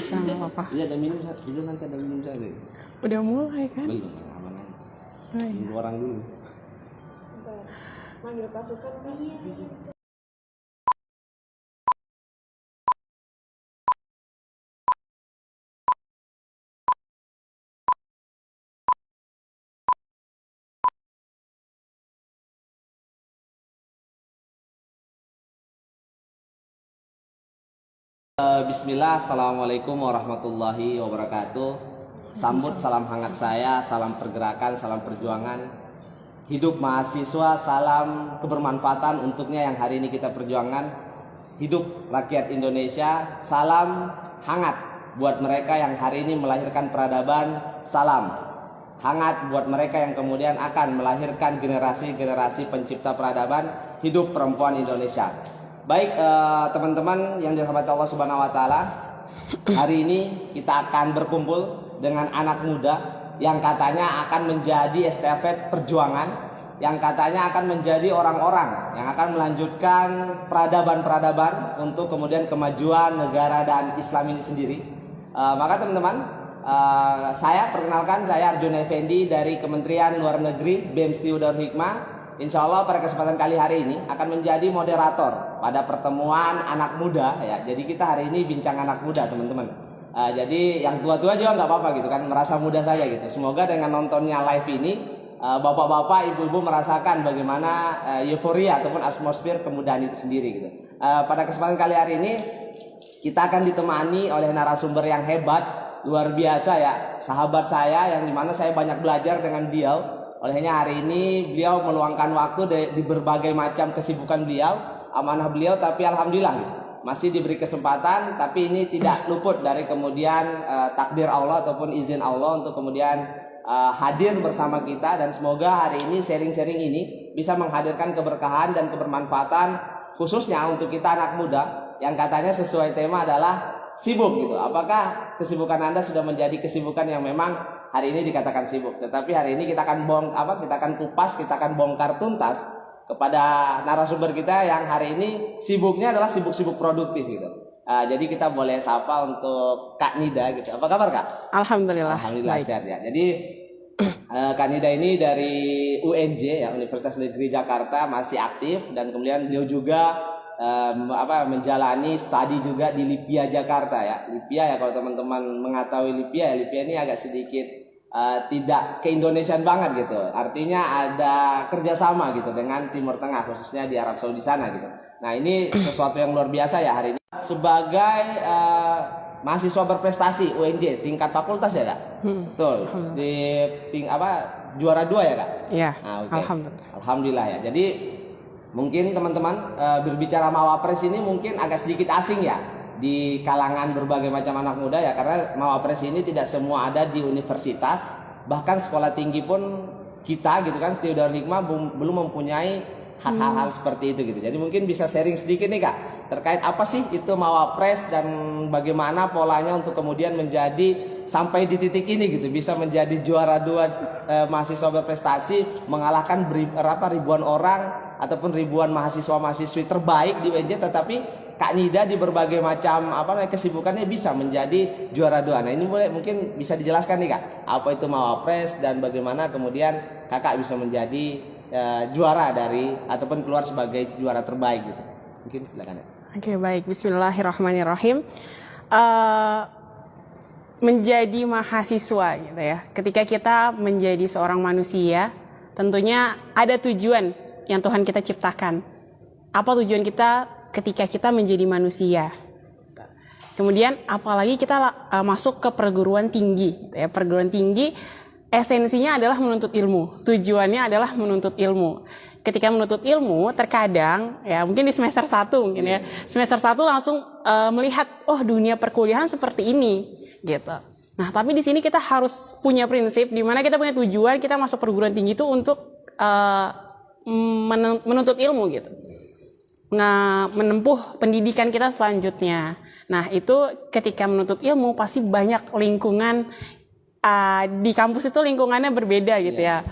bisa, nggak apa-apa. Iya, ada minum, itu nanti ada minum saya. Udah mulai kan? Belum, aman aja. Oh, iya. Tunggu orang dulu. Manggil pasukan kan? Bismillah, assalamualaikum warahmatullahi wabarakatuh. Sambut salam hangat saya, salam pergerakan, salam perjuangan. Hidup mahasiswa, salam kebermanfaatan untuknya yang hari ini kita perjuangkan. Hidup rakyat Indonesia, salam hangat buat mereka yang hari ini melahirkan peradaban. Salam hangat buat mereka yang kemudian akan melahirkan generasi-generasi pencipta peradaban. Hidup perempuan Indonesia. Baik teman-teman yang dirahmati Allah Subhanahu wa taala, hari ini kita akan berkumpul dengan anak muda yang katanya akan menjadi estafet perjuangan, yang katanya akan menjadi orang-orang yang akan melanjutkan peradaban-peradaban untuk kemudian kemajuan negara dan Islam ini sendiri. Maka teman-teman, saya perkenalkan, saya Arjuna Effendi dari Kementerian Luar Negeri BEM Stiu Darul Hikmah. Insya Allah pada kesempatan kali hari ini akan menjadi moderator pada pertemuan anak muda ya. Jadi kita hari ini bincang anak muda teman-teman. Jadi yang tua-tua juga nggak apa-apa gitu kan, merasa muda saja gitu. Semoga dengan nontonnya live ini bapak-bapak, ibu-ibu merasakan bagaimana euforia ataupun atmosfer kemudahan itu sendiri gitu. Pada kesempatan kali hari ini kita akan ditemani oleh narasumber yang hebat, luar biasa ya, sahabat saya yang dimana saya banyak belajar dengan beliau. Olehnya hari ini beliau meluangkan waktu di berbagai macam kesibukan beliau, amanah beliau, tapi alhamdulillah gitu, masih diberi kesempatan, tapi ini tidak luput dari kemudian takdir Allah ataupun izin Allah untuk kemudian hadir bersama kita. Dan semoga hari ini sharing-sharing ini bisa menghadirkan keberkahan dan kebermanfaatan khususnya untuk kita anak muda yang katanya sesuai tema adalah sibuk gitu. Apakah kesibukan Anda sudah menjadi kesibukan yang memang hari ini dikatakan sibuk? Tetapi hari ini kita akan kita akan kupas, kita akan bongkar tuntas kepada narasumber kita yang hari ini sibuknya adalah sibuk-sibuk produktif gitu. Jadi kita boleh sapa untuk Kak Nida gitu. Apa kabar Kak? Alhamdulillah. Alhamdulillah sehat ya. Jadi Kak Nida ini dari UNJ ya, Universitas Negeri Jakarta, masih aktif, dan kemudian beliau juga menjalani studi juga di LIPIA Jakarta ya. LIPIA ya, kalau teman-teman mengetahui LIPIA, LIPIA ini agak sedikit tidak ke-Indonesian banget gitu. Artinya ada kerjasama gitu dengan Timur Tengah, khususnya di Arab Saudi sana gitu. Nah ini sesuatu yang luar biasa ya hari ini. Sebagai mahasiswa berprestasi UNJ tingkat fakultas ya Kak? Betul. Di juara 2 ya Kak? Iya. Nah, okay. Alhamdulillah. Alhamdulillah ya. Jadi mungkin teman-teman berbicara Mawapres ini mungkin agak sedikit asing ya di kalangan berbagai macam anak muda ya, karena Mawapres ini tidak semua ada di universitas, bahkan sekolah tinggi pun kita gitu kan, Stiu Darul Hikmah belum mempunyai hal-hal seperti itu gitu. Jadi mungkin bisa sharing sedikit nih Kak terkait apa sih itu Mawapres dan bagaimana polanya untuk kemudian menjadi sampai di titik ini gitu, bisa menjadi juara 2 mahasiswa berprestasi, mengalahkan ribuan orang ataupun ribuan mahasiswa-mahasiswi terbaik di UNJ, tetapi Kak Nida di berbagai macam kesibukannya bisa menjadi juara 2. Nah ini mungkin bisa dijelaskan nih Kak, apa itu Mawapres dan bagaimana kemudian Kakak bisa menjadi juara dari ataupun keluar sebagai juara terbaik gitu. Mungkin silakan ya. Oke, baik. Bismillahirrahmanirrahim. Menjadi mahasiswa gitu ya. Ketika kita menjadi seorang manusia, tentunya ada tujuan yang Tuhan kita ciptakan. Apa tujuan kita ketika kita menjadi manusia? Kemudian apalagi kita masuk ke perguruan tinggi gitu ya. Perguruan tinggi esensinya adalah menuntut ilmu. Tujuannya adalah menuntut ilmu. Ketika menuntut ilmu, terkadang ya mungkin di semester 1 mungkin ya. Semester 1 langsung melihat dunia perkuliahan seperti ini gitu. Nah, tapi di sini kita harus punya prinsip di mana kita punya tujuan, kita masuk perguruan tinggi itu untuk menuntut ilmu gitu. Nah, menempuh pendidikan kita selanjutnya. Nah, itu ketika menuntut ilmu pasti banyak lingkungan di kampus itu lingkungannya berbeda gitu ya.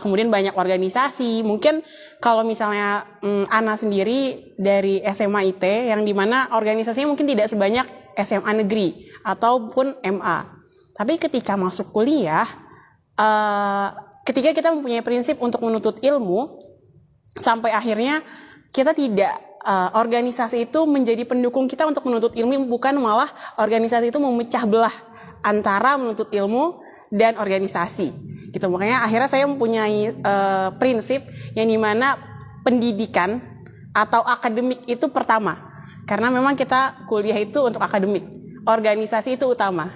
Kemudian banyak organisasi. Mungkin kalau misalnya Ana sendiri dari SMA IT yang dimana organisasinya mungkin tidak sebanyak SMA negeri ataupun MA. Tapi ketika masuk kuliah, ketika kita mempunyai prinsip untuk menuntut ilmu, sampai akhirnya kita tidak, organisasi itu menjadi pendukung kita untuk menuntut ilmu, bukan malah organisasi itu memecah belah antara menuntut ilmu dan organisasi. Gitu. Makanya akhirnya saya mempunyai prinsip yang dimana pendidikan atau akademik itu pertama. Karena memang kita kuliah itu untuk akademik, organisasi itu utama.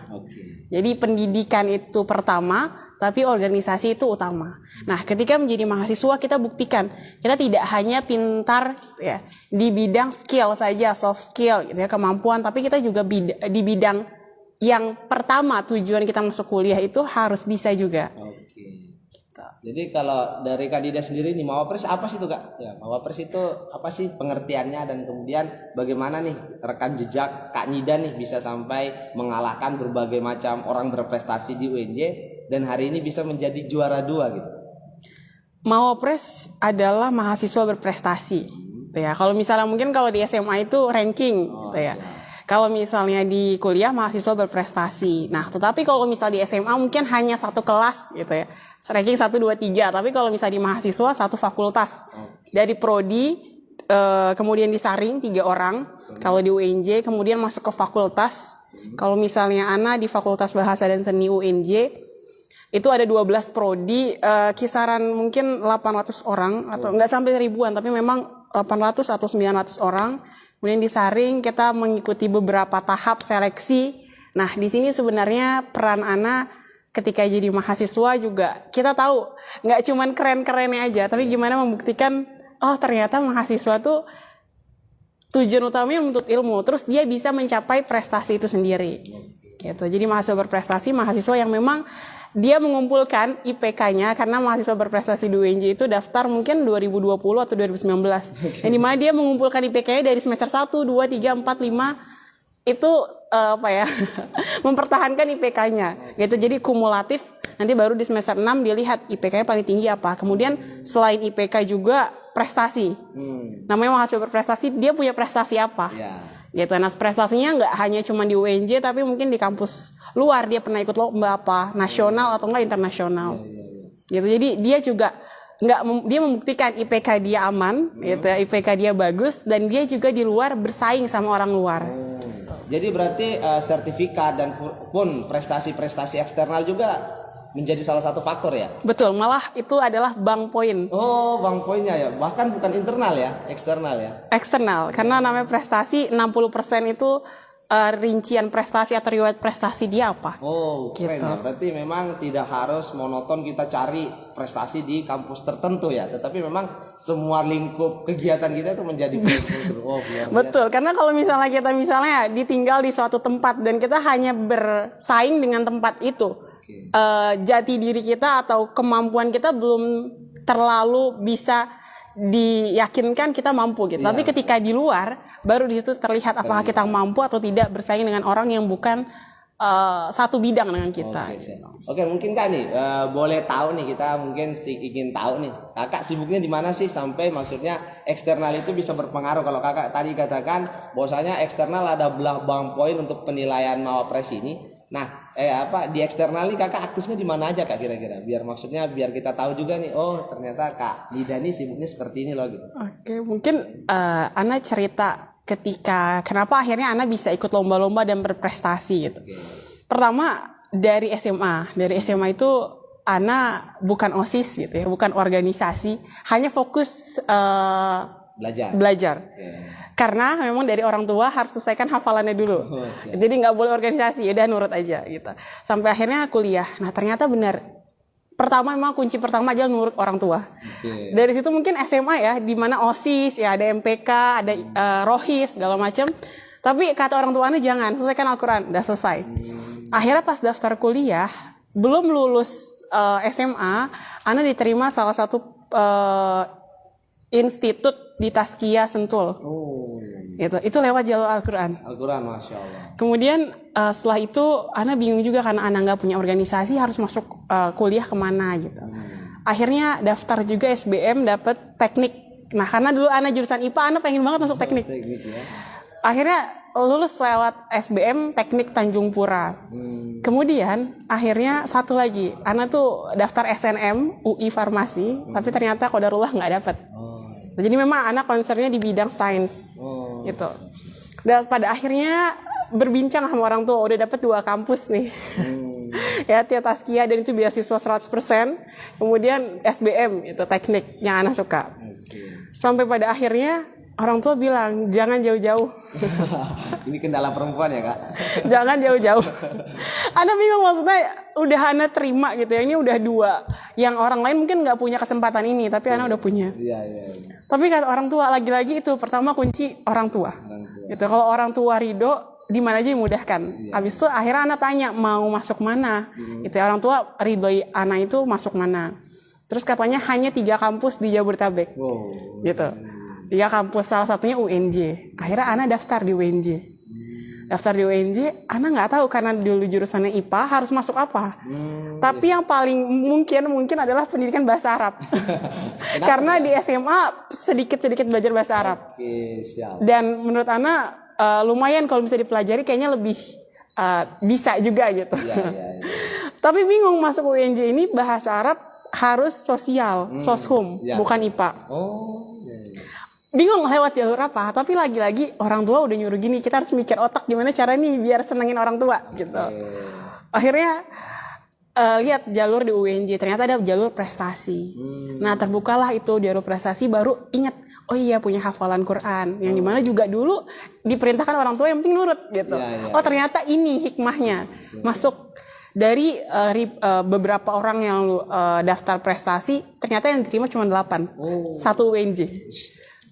Jadi pendidikan itu pertama, tapi organisasi itu utama. Nah, ketika menjadi mahasiswa kita buktikan kita tidak hanya pintar ya di bidang skill saja, soft skill gitu ya, kemampuan, tapi kita juga di bidang yang pertama tujuan kita masuk kuliah itu harus bisa juga. Jadi kalau dari Kak Nida sendiri nih, Mawapres apa sih itu Kak? Ya, Mawapres itu apa sih pengertiannya, dan kemudian bagaimana nih rekam jejak Kak Nida nih bisa sampai mengalahkan berbagai macam orang berprestasi di UNJ dan hari ini bisa menjadi juara 2 gitu? Mawapres adalah mahasiswa berprestasi. Ya, kalau misalnya mungkin kalau di SMA itu ranking, ya. Kalau misalnya di kuliah mahasiswa berprestasi. Nah, tetapi kalau misalnya di SMA mungkin hanya satu kelas gitu ya. Ranking 1, 2, 3. Tapi kalau misalnya di mahasiswa satu fakultas. Dari prodi, kemudian disaring 3 orang. Kalau di UNJ, kemudian masuk ke fakultas. Kalau misalnya Ana di Fakultas Bahasa dan Seni UNJ, itu ada 12 prodi, kisaran mungkin 800 orang. Atau nggak sampai ribuan, tapi memang 800 atau 900 orang. Kemudian disaring, kita mengikuti beberapa tahap seleksi. Nah, di sini sebenarnya peran Ana ketika jadi mahasiswa juga kita tahu nggak cuman keren-kerennya aja, tapi gimana membuktikan oh ternyata mahasiswa tuh tujuan utamanya menuntut ilmu, terus dia bisa mencapai prestasi itu sendiri. Gitu. Jadi mahasiswa berprestasi, mahasiswa yang memang dia mengumpulkan IPK-nya, karena mahasiswa berprestasi di UNJ itu daftar mungkin 2020 atau 2019. Yang dimana dia mengumpulkan IPK-nya dari semester 1, 2, 3, 4, 5 itu mempertahankan IPK-nya. Gitu. Jadi kumulatif, nanti baru di semester 6 dia lihat IPK-nya paling tinggi apa. Kemudian selain IPK juga prestasi. Namanya mahasiswa berprestasi, dia punya prestasi apa. Gitu. Nah, prestasinya nggak hanya cuma di UNJ, tapi mungkin di kampus luar dia pernah ikut lomba apa, nasional atau enggak internasional. Gitu. Jadi dia juga dia membuktikan IPK dia aman, gitu ya, IPK dia bagus, dan dia juga di luar bersaing sama orang luar. Jadi berarti sertifikat dan pun prestasi-prestasi eksternal juga menjadi salah satu faktor ya? Betul, malah itu adalah bank poin. Oh, bank poinnya ya, bahkan bukan internal ya, eksternal ya? Eksternal, karena namanya prestasi 60% itu rincian prestasi atau riwayat prestasi dia apa. Oh, keren gitu. Ya, berarti memang tidak harus monoton kita cari prestasi di kampus tertentu ya, tetapi memang semua lingkup kegiatan kita itu menjadi prestasi. Oh, betul, karena kalau misalnya kita ditinggal di suatu tempat dan kita hanya bersaing dengan tempat itu, jati diri kita atau kemampuan kita belum terlalu bisa diyakinkan kita mampu gitu. Tapi ketika di luar baru di situ terlihat apakah kita mampu atau tidak bersaing dengan orang yang bukan satu bidang dengan kita. Oke, mungkin Kak nih boleh tahu nih, kita mungkin ingin tahu nih Kakak sibuknya di mana sih sampai maksudnya eksternal itu bisa berpengaruh. Kalau Kakak tadi katakan bahwasanya eksternal ada bank poin untuk penilaian Mawapres ini. Nah, di eksternal nih Kakak aktifnya di mana aja Kak kira-kira? Biar kita tahu juga nih, oh ternyata Kak Nida nih sibuknya seperti ini loh gitu. Oke, mungkin Ana cerita ketika kenapa akhirnya Ana bisa ikut lomba-lomba dan berprestasi gitu. Pertama dari SMA. Dari SMA itu Ana bukan OSIS gitu ya, bukan organisasi, hanya fokus belajar. Karena memang dari orang tua harus selesaikan hafalannya dulu. Jadi nggak boleh organisasi, ya udah nurut aja gitu. Sampai akhirnya kuliah. Nah, ternyata benar. Pertama memang kunci pertama aja nurut orang tua. Dari situ mungkin SMA ya, di mana OSIS, ya ada MPK, ada Rohis segala macam. Tapi kata orang tuanya jangan, selesaikan Al-Qur'an, udah selesai. Akhirnya pas daftar kuliah, belum lulus SMA, Ana diterima salah satu institut di Tazkiyah Sentul. Itu lewat jalur Al-Qur'an. Masya Allah. Kemudian setelah itu Ana bingung juga karena Ana nggak punya organisasi, harus masuk kuliah kemana gitu. Akhirnya daftar juga SBM, dapat teknik. Nah, karena dulu Ana jurusan IPA, Ana pengen banget masuk teknik. Ya. Akhirnya lulus lewat SBM Teknik Tanjung Pura. Kemudian akhirnya satu lagi, Ana tuh daftar SNM UI Farmasi, tapi ternyata qadarullah nggak dapet. Jadi memang Ana concernnya di bidang sains, gitu. Dan pada akhirnya berbincang sama orang tua, udah dapet 2 kampus nih. Ya, Tia Taskia dan itu beasiswa 100%. Kemudian SBM itu teknik yang Ana suka. Sampai pada akhirnya orang tua bilang jangan jauh-jauh. Ini kendala perempuan ya Kak? Jangan jauh-jauh. Ana bingung, maksudnya udah Ana terima gitu ya. Ini udah 2. Yang orang lain mungkin nggak punya kesempatan ini, tapi Ana udah punya. Iya. Tapi kata orang tua, lagi-lagi itu pertama kunci orang tua. Gitu. Kalau orang tua ridho, di mana aja dimudahkan. Habis itu akhirnya Ana tanya mau masuk mana. Gitu ya, orang tua ridhoi Ana itu masuk mana. Terus katanya hanya 3 kampus di Jabodetabek. Gitu. 3 kampus, salah satunya UNJ. Akhirnya Ana daftar di UNJ. Daftar di UNJ, Ana nggak tahu karena dulu jurusannya IPA harus masuk apa. Tapi yang paling mungkin adalah pendidikan bahasa Arab. Karena di SMA sedikit-sedikit belajar bahasa Arab. Oke, siap. Dan menurut Ana lumayan kalau bisa dipelajari, kayaknya lebih bisa juga gitu. Iya. Tapi bingung masuk UNJ ini bahasa Arab harus sosial, soshum, bukan IPA. Bingung lewat jalur apa, tapi lagi-lagi orang tua udah nyuruh gini, kita harus mikir otak gimana cara nih biar senengin orang tua gitu. Akhirnya lihat jalur di UNJ, ternyata ada jalur prestasi. Nah, terbukalah itu jalur prestasi, baru ingat, oh iya punya hafalan Quran, yang dimana juga dulu diperintahkan orang tua yang penting nurut gitu. Oh ternyata ini hikmahnya. Masuk dari beberapa orang yang daftar prestasi, ternyata yang diterima cuma 8. Satu UNJ.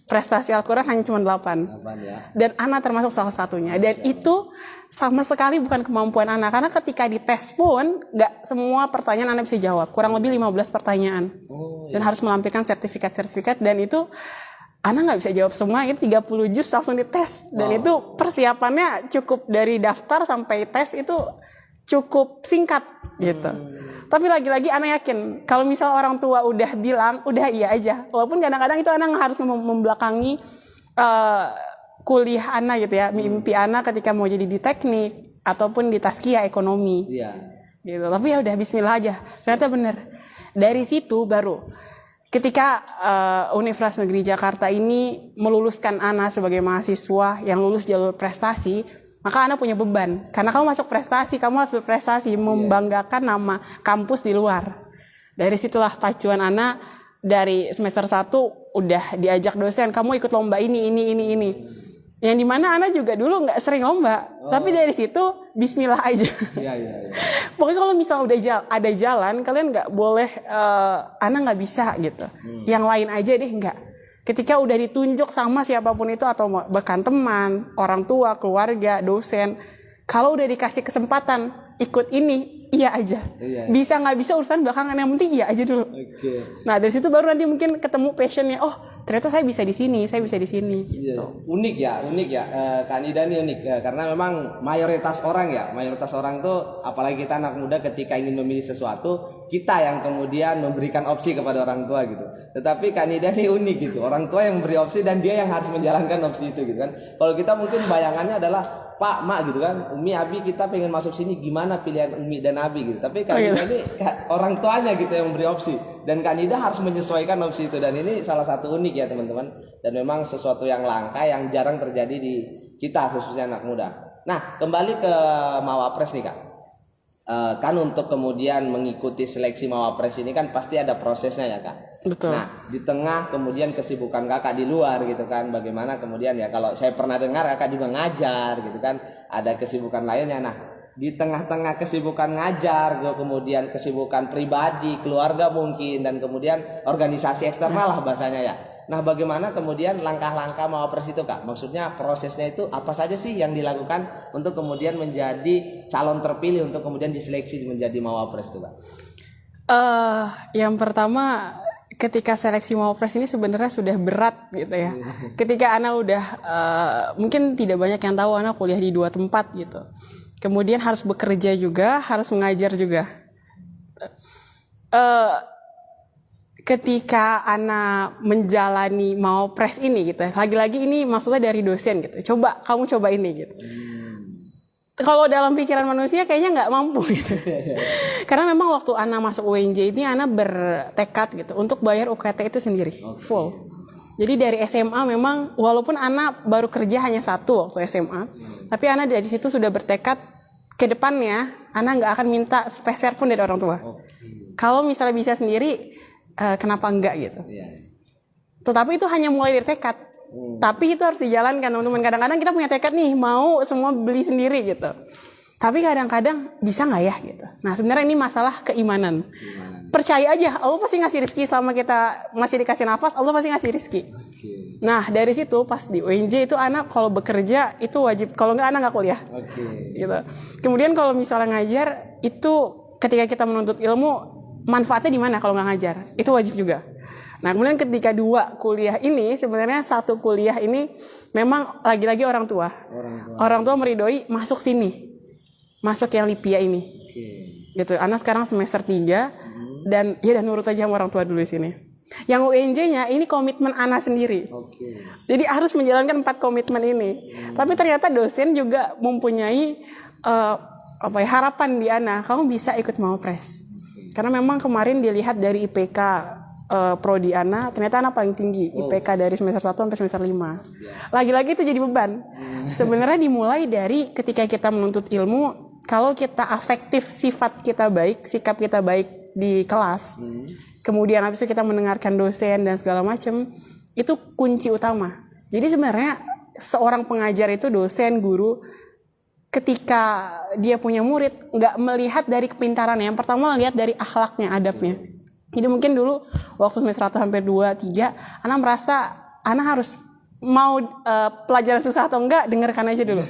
Prestasi Al-Quran hanya cuma 8. Dan Ana termasuk salah satunya. Dan itu sama sekali bukan kemampuan Ana. Karena ketika dites pun gak semua pertanyaan Ana bisa jawab. Kurang lebih 15 pertanyaan. Dan harus melampirkan sertifikat-sertifikat. Dan itu Ana gak bisa jawab semua. Itu 30 juz langsung dites. Dan itu persiapannya cukup dari daftar sampai tes itu cukup singkat gitu. Tapi lagi-lagi Ana yakin kalau misal orang tua udah bilang, udah iya aja. Walaupun kadang-kadang itu Ana harus membelakangi kuliah Ana gitu ya. Mimpi Ana ketika mau jadi di teknik ataupun di Taskia ekonomi. Gitu. Tapi ya udah bismillah aja. Ternyata bener. Dari situ baru ketika Universitas Negeri Jakarta ini meluluskan Ana sebagai mahasiswa yang lulus jalur prestasi, maka Ana punya beban. Karena kamu masuk prestasi, kamu harus berprestasi, membanggakan nama kampus di luar. Dari situlah pacuan Ana dari semester 1 udah diajak dosen, kamu ikut lomba ini. Yang dimana Ana juga dulu nggak sering lomba. Tapi dari situ bismillah aja. Pokoknya kalau misalnya udah ada jalan, kalian nggak boleh, Ana nggak bisa gitu. Yang lain aja deh, nggak. Ketika udah ditunjuk sama siapapun itu atau bahkan teman, orang tua, keluarga, dosen, kalau udah dikasih kesempatan ikut ini, iya aja. Bisa nggak bisa urusan belakangan, yang penting iya aja dulu. Nah dari situ baru nanti mungkin ketemu passionnya. Oh ternyata saya bisa di sini, saya bisa di sini. Gitu. Unik ya. Kak Nida ini unik karena memang mayoritas orang tuh, apalagi kita anak muda ketika ingin memilih sesuatu, kita yang kemudian memberikan opsi kepada orang tua gitu. Tetapi Kak Nida ini unik gitu, orang tua yang memberi opsi dan dia yang harus menjalankan opsi itu gitu kan. Kalau kita mungkin bayangannya adalah Pak, Mak gitu kan, Umi, Abi kita pengen masuk sini, gimana pilihan Umi dan Abi gitu. Tapi Kak Nida ini orang tuanya gitu yang memberi opsi, dan Kak Nida harus menyesuaikan opsi itu. Dan ini salah satu unik ya teman-teman, dan memang sesuatu yang langka yang jarang terjadi di kita khususnya anak muda. Nah kembali ke Mawapres nih Kak. Kan untuk kemudian mengikuti seleksi Mawapres ini kan pasti ada prosesnya ya Kak. Betul. Nah di tengah kemudian kesibukan Kakak di luar gitu kan, bagaimana kemudian ya, kalau saya pernah dengar Kakak juga ngajar gitu kan, ada kesibukan lainnya. Nah di tengah-tengah kesibukan ngajar, kemudian kesibukan pribadi, keluarga mungkin, dan kemudian organisasi eksternal lah bahasanya ya. Nah bagaimana kemudian langkah-langkah Mawapres itu Kak? Maksudnya prosesnya itu apa saja sih yang dilakukan untuk kemudian menjadi calon terpilih untuk kemudian diseleksi menjadi Mawapres itu Kak? Yang pertama, ketika seleksi Mawapres ini sebenarnya sudah berat gitu ya. Ketika Ana udah mungkin tidak banyak yang tahu, Ana kuliah di 2 tempat gitu. Kemudian harus bekerja juga, harus mengajar juga. ketika Ana menjalani mau pres ini gitu, lagi-lagi ini maksudnya dari dosen gitu, kamu coba ini gitu. Kalau dalam pikiran manusia kayaknya nggak mampu gitu. Karena memang waktu Ana masuk UNJ ini Ana bertekad gitu untuk bayar UKT itu sendiri, full. Jadi dari SMA memang walaupun Ana baru kerja hanya 1 waktu SMA, tapi Ana dari situ sudah bertekad ke depannya Ana nggak akan minta sepeser pun dari orang tua. Kalau misalnya bisa sendiri, kenapa enggak gitu. Tetapi itu hanya mulai dari tekad. Tapi itu harus dijalankan teman-teman. Kadang-kadang kita punya tekad nih mau semua beli sendiri gitu. Tapi kadang-kadang bisa nggak ya gitu. Nah sebenarnya ini masalah keimanan. Percaya aja Allah pasti ngasih rezeki selama kita masih dikasih nafas. Allah pasti ngasih rezeki. Nah dari situ pas di UNJ itu anak kalau bekerja itu wajib. Kalau nggak anak nggak kuliah. Gitu. Kemudian kalau misalnya ngajar itu ketika kita menuntut ilmu manfaatnya di mana kalau nggak ngajar? Itu wajib juga. Nah kemudian ketika 2 kuliah ini sebenarnya 1 kuliah ini memang lagi-lagi orang tua. Orang tua meridoi masuk sini, masuk yang Lipia ini. Gitu. Anak sekarang semester 3 dan ya udah nurut aja sama orang tua dulu di sini. Yang UNJ-nya ini komitmen Ana sendiri. Jadi harus menjalankan 4 komitmen ini. Tapi ternyata dosen juga mempunyai harapan di Ana, kamu bisa ikut Mawapres. Karena memang kemarin dilihat dari IPK prodi Ana, ternyata Ana paling tinggi IPK dari semester 1 sampai semester 5. Lagi-lagi itu jadi beban. Sebenarnya dimulai dari ketika kita menuntut ilmu, kalau kita afektif, sifat kita baik, sikap kita baik di kelas, kemudian habis itu kita mendengarkan dosen dan segala macam, itu kunci utama. Jadi sebenarnya seorang pengajar itu, dosen, guru, ketika dia punya murid, nggak melihat dari kepintarannya. Yang pertama lihat dari akhlaknya, adabnya. Jadi mungkin dulu waktu semester 1 sampai 2, 3, Ana merasa Ana harus mau pelajaran susah atau enggak, dengarkan aja dulu.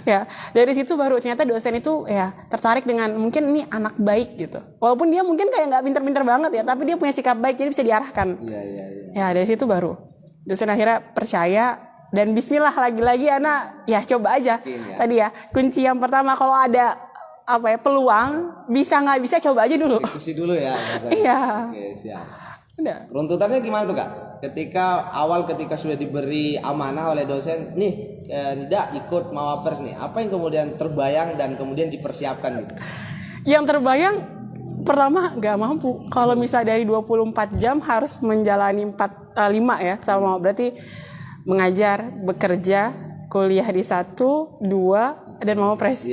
Ya, dari situ baru ternyata dosen itu ya tertarik dengan mungkin ini anak baik gitu. Walaupun dia mungkin kayak nggak pinter-pinter banget ya, tapi dia punya sikap baik jadi bisa diarahkan. Ya, dari situ baru dosen akhirnya percaya dan bismillah lagi-lagi Ana ya coba aja. Tadi ya, kunci yang pertama kalau ada peluang, bisa nggak bisa coba aja dulu. Diskusi dulu ya. Iya. Oke, siap. Udah. Runtutannya gimana tuh Kak? Ketika sudah diberi amanah oleh dosen, nih Nida ikut Mawapres nih. Apa yang kemudian terbayang dan kemudian dipersiapkan gitu? Yang terbayang pertama nggak mampu. Kalau misalnya dari 24 jam harus menjalani 5 ya sama, berarti mengajar, bekerja, kuliah di 1, 2 dan Mawapres.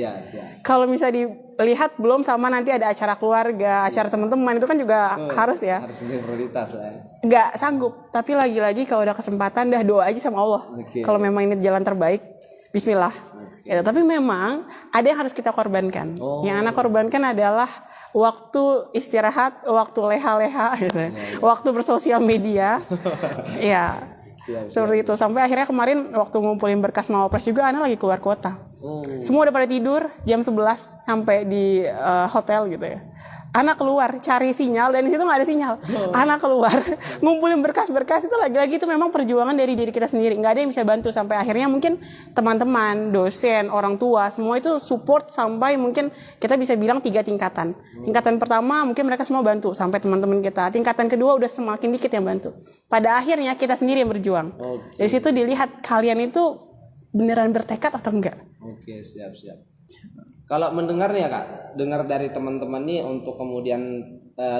Kalau misalnya dilihat belum sama nanti ada acara keluarga, acara teman-teman itu kan juga harus ya. Harus menjadi prioritas lah. Nggak sanggup, tapi lagi-lagi kalau ada kesempatan dah doa aja sama Allah. Kalau memang ini jalan terbaik, bismillah. Ya, tapi memang ada yang harus kita korbankan. Yang Ana korbankan adalah waktu istirahat, waktu leha-leha, gitu. Waktu bersosial media. Ya. Seperti itu. Sampai akhirnya kemarin waktu ngumpulin berkas Mawapres juga Ana lagi keluar kota. Semua udah pada tidur jam 11 sampai di hotel gitu ya. Ana keluar cari sinyal dan di situ nggak ada sinyal. Ana keluar ngumpulin berkas-berkas itu lagi-lagi itu memang perjuangan dari diri kita sendiri. Nggak ada yang bisa bantu sampai akhirnya mungkin teman-teman, dosen, orang tua semua itu support sampai mungkin kita bisa bilang 3 tingkatan. Tingkatan pertama mungkin mereka semua bantu sampai teman-teman kita. Tingkatan kedua udah semakin dikit yang bantu. Pada akhirnya kita sendiri yang berjuang. Dari situ dilihat kalian itu beneran bertekad atau enggak. Oke, siap. Kalau mendengar nih ya Kak, dengar dari teman-teman nih untuk kemudian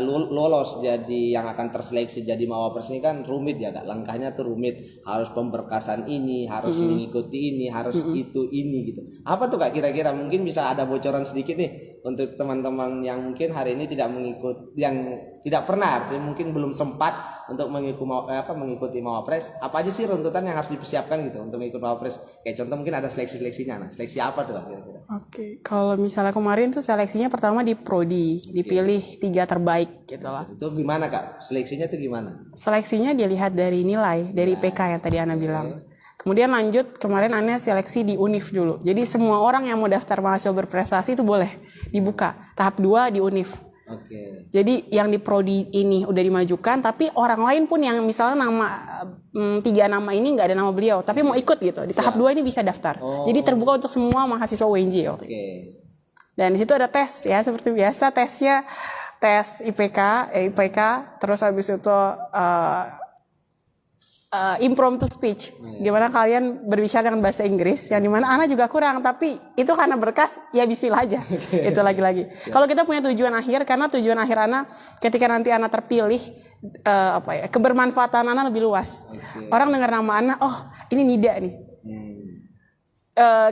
lolos jadi yang akan terseleksi jadi Mawapres ini kan rumit ya Kak, langkahnya tuh rumit, harus pemberkasan ini, harus mengikuti ini, harus ini gitu. Apa tuh Kak kira-kira, mungkin bisa ada bocoran sedikit nih untuk teman-teman yang mungkin hari ini tidak yang tidak pernah, mungkin belum sempat untuk mengikuti Mawapres. Apa aja sih runtutan yang harus dipersiapkan gitu untuk mengikuti Mawapres? Kayak contoh mungkin ada seleksinya. Nah, seleksi apa tuh Kak kira-kira? Oke, kalau misalnya kemarin tuh seleksinya pertama di prodi, dipilih 3 terbaik gitu lah. Itu gimana Kak? Seleksinya tuh gimana? Seleksinya dilihat dari nilai, dari IPK yang tadi Ana bilang. Kemudian lanjut kemarin Ana seleksi di UNIF dulu. Jadi semua orang yang mau daftar mahasiswa berprestasi itu boleh dibuka. Tahap 2 di UNIF. Jadi yang di prodi ini udah dimajukan, tapi orang lain pun yang misalnya nama 3 nama ini nggak ada nama beliau, tapi mau ikut gitu di tahap 2 ini bisa daftar. Jadi terbuka untuk semua mahasiswa UNJ. Dan di situ ada tes ya, seperti biasa tesnya tes IPK, terus habis itu impromptu speech. Gimana kalian berbicara dengan bahasa Inggris, yang dimana Ana juga kurang, tapi itu karena berkas, ya bismillah aja. Itu lagi-lagi. Kalau kita punya tujuan akhir, karena tujuan akhir Ana, ketika nanti Ana terpilih, kebermanfaatan Ana lebih luas. Orang dengar nama Ana, oh ini Nida nih.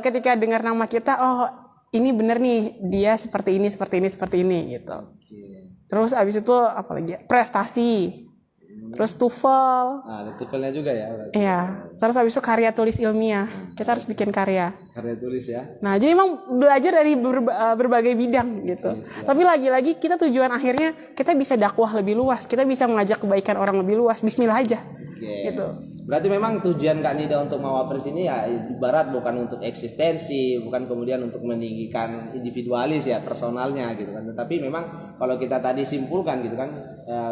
Ketika dengar nama kita, oh ini bener nih, dia seperti ini gitu. Terus abis itu apalagi prestasi. Terus TOEFL. Ada TOEFL-nya juga ya berarti. Iya. Terus habis itu karya tulis ilmiah. Kita harus bikin karya. Karya tulis ya. Nah, jadi emang belajar dari berbagai bidang gitu. Tapi lagi-lagi kita tujuan akhirnya kita bisa dakwah lebih luas. Kita bisa mengajak kebaikan orang lebih luas. Bismillah aja. Gitu. Berarti memang tujuan Kak Nida untuk Mawapres ini ya ibarat bukan untuk eksistensi, bukan kemudian untuk meninggikan individualis ya, personalnya gitu kan. Tetapi memang kalau kita tadi simpulkan gitu kan,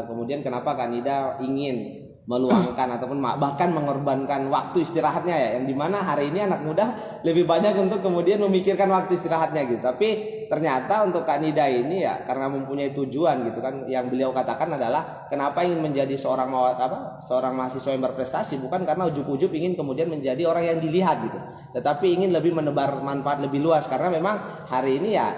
kemudian kenapa Kak Nida ingin meluangkan ataupun bahkan mengorbankan waktu istirahatnya ya, yang dimana hari ini anak muda lebih banyak untuk kemudian memikirkan waktu istirahatnya gitu. Tapi ternyata untuk Kak Nida ini ya karena mempunyai tujuan gitu kan, yang beliau katakan adalah kenapa ingin menjadi seorang mahasiswa yang berprestasi, bukan karena ujub-ujub ingin kemudian menjadi orang yang dilihat gitu, tetapi ingin lebih menebar manfaat lebih luas. Karena memang hari ini ya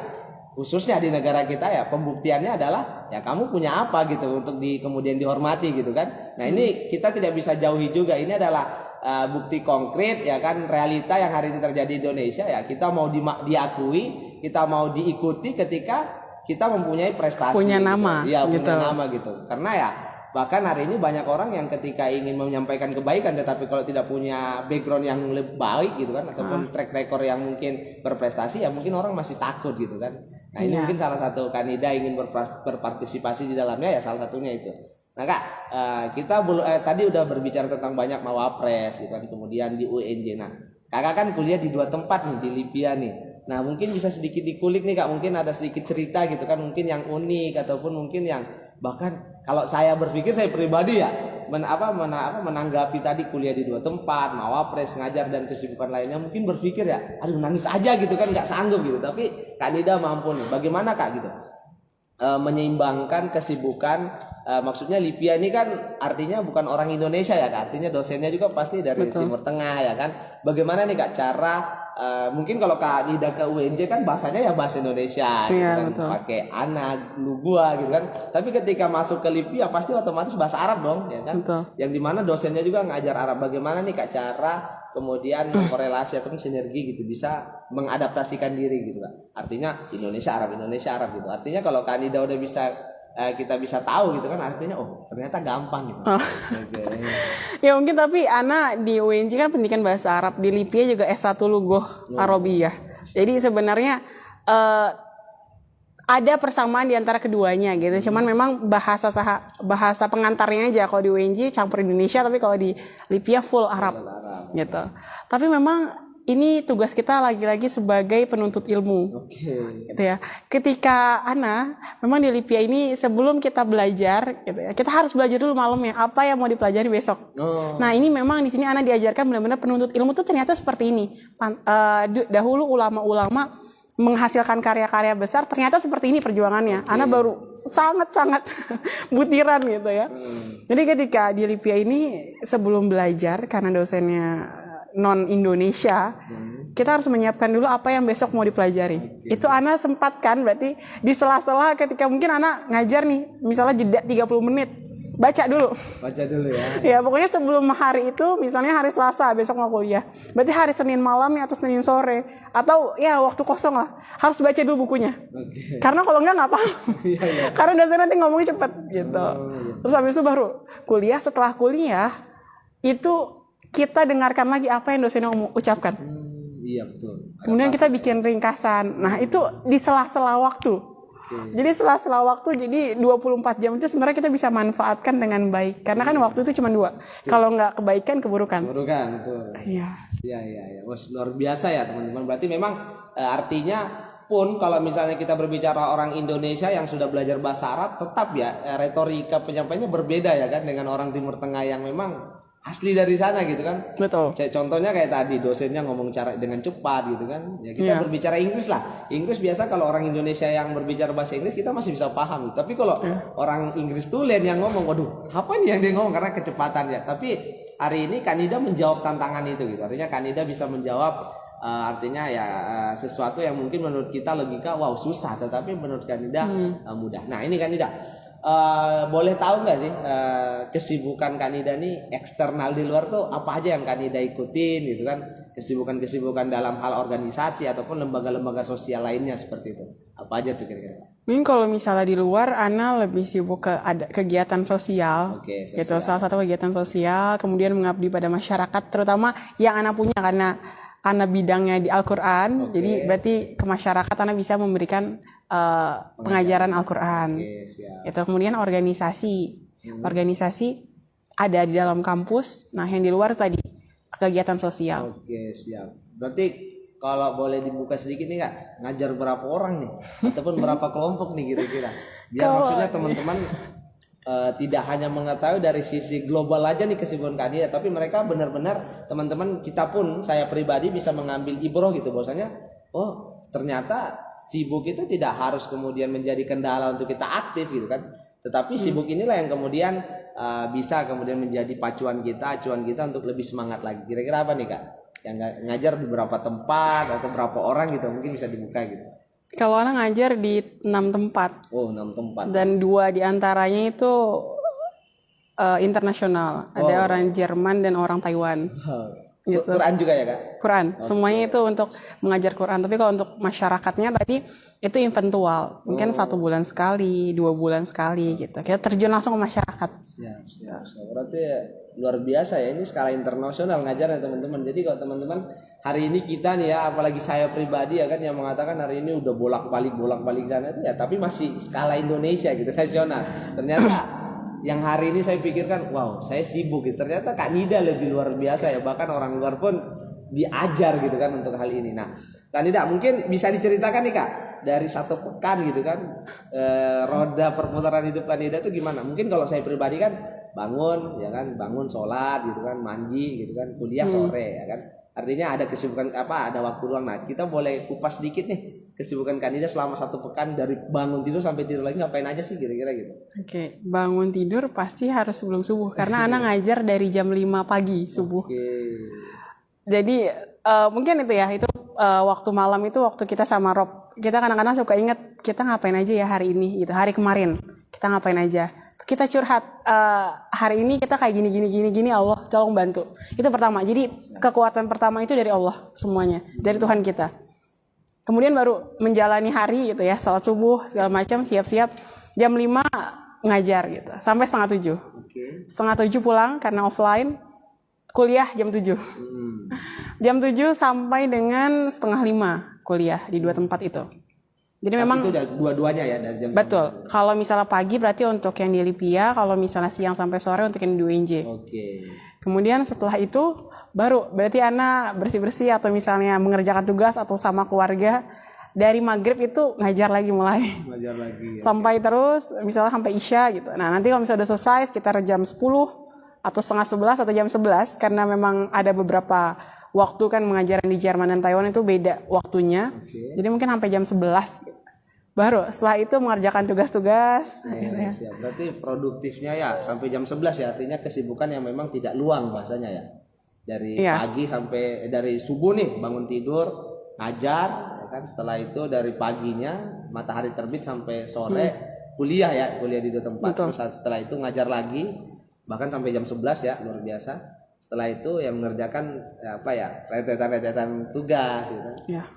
khususnya di negara kita ya pembuktiannya adalah ya kamu punya apa gitu untuk kemudian dihormati gitu kan. Nah ini kita tidak bisa jauhi juga, ini adalah bukti konkret ya kan, realita yang hari ini terjadi di Indonesia ya. Kita mau diakui, kita mau diikuti ketika kita mempunyai prestasi, punya nama gitu. Ya, gitu. Punya nama gitu. Karena ya bahkan hari ini banyak orang yang ketika ingin menyampaikan kebaikan, tetapi kalau tidak punya background yang lebih baik gitu kan, ataupun track record yang mungkin berprestasi, ya mungkin orang masih takut gitu kan. Nah ini mungkin salah satu Kak Nida ingin berpartisipasi di dalamnya ya, salah satunya itu. Nah Kak, kita tadi udah berbicara tentang banyak Mawapres gitu kan, kemudian di UNJ. Nah Kakak kan kuliah di 2 tempat nih, di Lipia nih. Nah mungkin bisa sedikit dikulik nih Kak, mungkin ada sedikit cerita gitu kan, mungkin yang unik ataupun mungkin yang bahkan kalau saya berpikir, saya pribadi ya menanggapi tadi kuliah di 2 tempat, Mawapres, ngajar dan kesibukan lainnya, mungkin berpikir ya aduh nangis aja gitu kan, nggak sanggup gitu. Tapi Kak Nida mampu nih, bagaimana Kak gitu menyeimbangkan kesibukan, maksudnya Lipia ini kan artinya bukan orang Indonesia ya Kak, artinya dosennya juga pasti dari Timur Tengah ya kan. Bagaimana nih Kak cara mungkin kalau Kak Nida ke UNJ kan bahasanya ya bahasa Indonesia gitu kan, pakai ana, lu gua gitu kan. Tapi ketika masuk ke Lipia pasti otomatis bahasa Arab dong ya kan. Yang dimana dosennya juga ngajar Arab. Bagaimana nih Kak cara kemudian korelasi atau sinergi gitu, bisa mengadaptasikan diri gitu kan. Artinya Indonesia Arab gitu. Artinya kalau Kak Nida udah bisa kita bisa tahu gitu kan, artinya oh ternyata gampang gitu. Ya mungkin, tapi Ana di UNJ kan pendidikan bahasa Arab, di Lipia juga S1 Lughah Arabiyah. Jadi sebenarnya ada persamaan di antara keduanya gitu. Cuman memang bahasa pengantarnya aja, kalau di UNJ campur Indonesia, tapi kalau di Lipia full Arab gitu. Tapi memang ini tugas kita lagi-lagi sebagai penuntut ilmu, gitu ya. Ketika Ana, memang di Lipia ini sebelum kita belajar, gitu ya, kita harus belajar dulu malamnya apa yang mau dipelajari besok. Nah ini memang di sini Ana diajarkan benar-benar penuntut ilmu tuh ternyata seperti ini. Dahulu ulama-ulama menghasilkan karya-karya besar, ternyata seperti ini perjuangannya. Ana baru sangat-sangat butiran gitu ya. Jadi ketika di Lipia ini sebelum belajar, karena dosennya non Indonesia, kita harus menyiapkan dulu apa yang besok mau dipelajari. Itu Ana sempatkan, berarti di sela-sela ketika mungkin Ana ngajar nih, misalnya jeda 30 menit, baca dulu ya. Ya pokoknya sebelum hari itu, misalnya hari Selasa besok mau kuliah, berarti hari Senin malam atau Senin sore, atau ya waktu kosong lah, harus baca dulu bukunya. Karena kalau enggak paham. Karena dosen nanti ngomongnya cepet gitu. Terus habis itu baru kuliah. Setelah kuliah itu kita dengarkan lagi apa yang dosennya ucapkan. Iya betul. Kemudian kita bikin ringkasan. Nah itu di sela-sela waktu. Jadi sela-sela waktu, jadi 24 jam itu sebenarnya kita bisa manfaatkan dengan baik. Karena kan waktu itu cuma 2. Kalau nggak kebaikan, keburukan. Keburukan, betul. Iya. Iya. Wah, luar biasa ya teman-teman. Berarti memang artinya pun kalau misalnya kita berbicara orang Indonesia yang sudah belajar bahasa Arab, tetap ya retorika penyampaiannya berbeda ya kan dengan orang Timur Tengah yang memang asli dari sana gitu kan. Betul. Contohnya kayak tadi dosennya ngomong cara dengan cepat gitu kan. Ya kita berbicara Inggris lah. Inggris biasa kalau orang Indonesia yang berbicara bahasa Inggris kita masih bisa paham gitu. Tapi kalau orang Inggris tulen yang ngomong, waduh, apa nih yang dia ngomong karena kecepatan ya. Tapi hari ini Kanida menjawab tantangan itu gitu. Artinya Kanida bisa menjawab artinya ya sesuatu yang mungkin menurut kita logika wow susah, tetapi menurut Kanida mudah. Nah, ini Kanida boleh tahu nggak sih kesibukan Kanida nih eksternal di luar tuh apa aja yang Kanida ikutin gitu kan, kesibukan dalam hal organisasi ataupun lembaga-lembaga sosial lainnya seperti itu, apa aja tuh kira-kira? Mungkin kalau misalnya di luar Ana lebih sibuk ke ada kegiatan sosial, Sosial. gitu, salah satu kegiatan sosial, kemudian mengabdi pada masyarakat, terutama yang Ana punya karena bidangnya di Al-Quran, jadi berarti ke masyarakat Ana bisa memberikan pengajaran Al-Quran. Itu kemudian organisasi ada di dalam kampus. Nah, yang di luar tadi kegiatan sosial. Oke, siap. Berarti kalau boleh dibuka sedikit nih Kak, ngajar berapa orang nih ataupun berapa kelompok nih kira-kira? Biar maksudnya teman-teman tidak hanya mengetahui dari sisi global aja nih kesibukan Kanida, tapi mereka benar-benar teman-teman kita pun saya pribadi bisa mengambil ibroh gitu bahwasanya oh ternyata sibuk itu tidak harus kemudian menjadi kendala untuk kita aktif gitu kan, tetapi sibuk inilah yang kemudian bisa kemudian menjadi acuan kita untuk lebih semangat lagi. Kira-kira apa nih Kak yang ngajar di beberapa tempat atau berapa orang gitu, mungkin bisa dibuka gitu? Kalau Ana ngajar di 6 tempat. Oh, 6 tempat. Dan 2 diantaranya itu internasional. Ada orang Jerman dan orang Taiwan. Gitu. Quran juga ya Kak? Quran. Semuanya itu untuk mengajar Quran. Tapi kalau untuk masyarakatnya tadi itu eventual. Mungkin 1 bulan sekali, 2 bulan sekali gitu. Kita terjun langsung ke masyarakat. Siap. Berarti luar biasa ya, ini skala internasional ngajar ya teman-teman. Jadi kalau teman-teman hari ini kita nih ya, apalagi saya pribadi ya kan yang mengatakan hari ini udah bolak-balik sana itu ya, tapi masih skala Indonesia gitu, nasional. Ternyata yang hari ini saya pikirkan, wow, saya sibuk gitu. Ternyata Kak Nida lebih luar biasa ya, bahkan orang luar pun diajar gitu kan untuk hal ini. Nah, Kak Nida mungkin bisa diceritakan nih Kak, dari 1 pekan gitu kan, roda perputaran hidup Kak Nida itu gimana? Mungkin kalau saya pribadi kan bangun sholat gitu kan, mandi gitu kan, kuliah sore ya kan. Artinya ada kesibukan ada waktu luang. Nah, kita boleh kupas sedikit nih kesibukan Kanida selama 1 pekan dari bangun tidur sampai tidur lagi ngapain aja sih kira-kira gitu? Oke, bangun tidur pasti harus sebelum subuh karena Ana ngajar dari jam 5 pagi subuh. Jadi mungkin itu ya, itu waktu malam itu waktu kita sama Rob. Kita kadang-kadang suka inget kita ngapain aja ya hari ini gitu, hari kemarin kita ngapain aja. Kita curhat hari ini kita kayak gini Allah tolong bantu. Itu pertama. Jadi kekuatan pertama itu dari Allah semuanya, dari Tuhan kita. Kemudian baru menjalani hari gitu ya, salat subuh segala macam, siap-siap jam 5 ngajar gitu sampai setengah 7. Setengah 7 pulang karena offline, kuliah jam 7. Jam 7 sampai dengan setengah 5 kuliah di 2 tempat itu. Jadi tapi memang itu udah dua-duanya ya dari jam. Betul. Kalau misalnya pagi berarti untuk yang di Lipia, kalau misalnya siang sampai sore untuk yang di UNJ. Kemudian setelah itu baru berarti Ana bersih-bersih atau misalnya mengerjakan tugas atau sama keluarga. Dari maghrib itu ngajar lagi mulai. Sampai terus misalnya sampai Isya gitu. Nah, nanti kalau misalnya udah selesai sekitar jam 10 atau setengah 11 atau jam 11 karena memang ada beberapa waktu kan mengajaran di Jerman dan Taiwan itu beda waktunya. Jadi mungkin sampai jam 11 baru setelah itu mengerjakan tugas-tugas. Siap. Berarti produktifnya ya sampai jam 11 ya, artinya kesibukan yang memang tidak luang bahasanya ya. Dari pagi sampai dari subuh nih bangun tidur ngajar ya kan, setelah itu dari paginya matahari terbit sampai sore kuliah di 2 tempat. Terus setelah itu ngajar lagi bahkan sampai jam 11 ya, luar biasa. Setelah itu yang mengerjakan rentetan tugas gitu.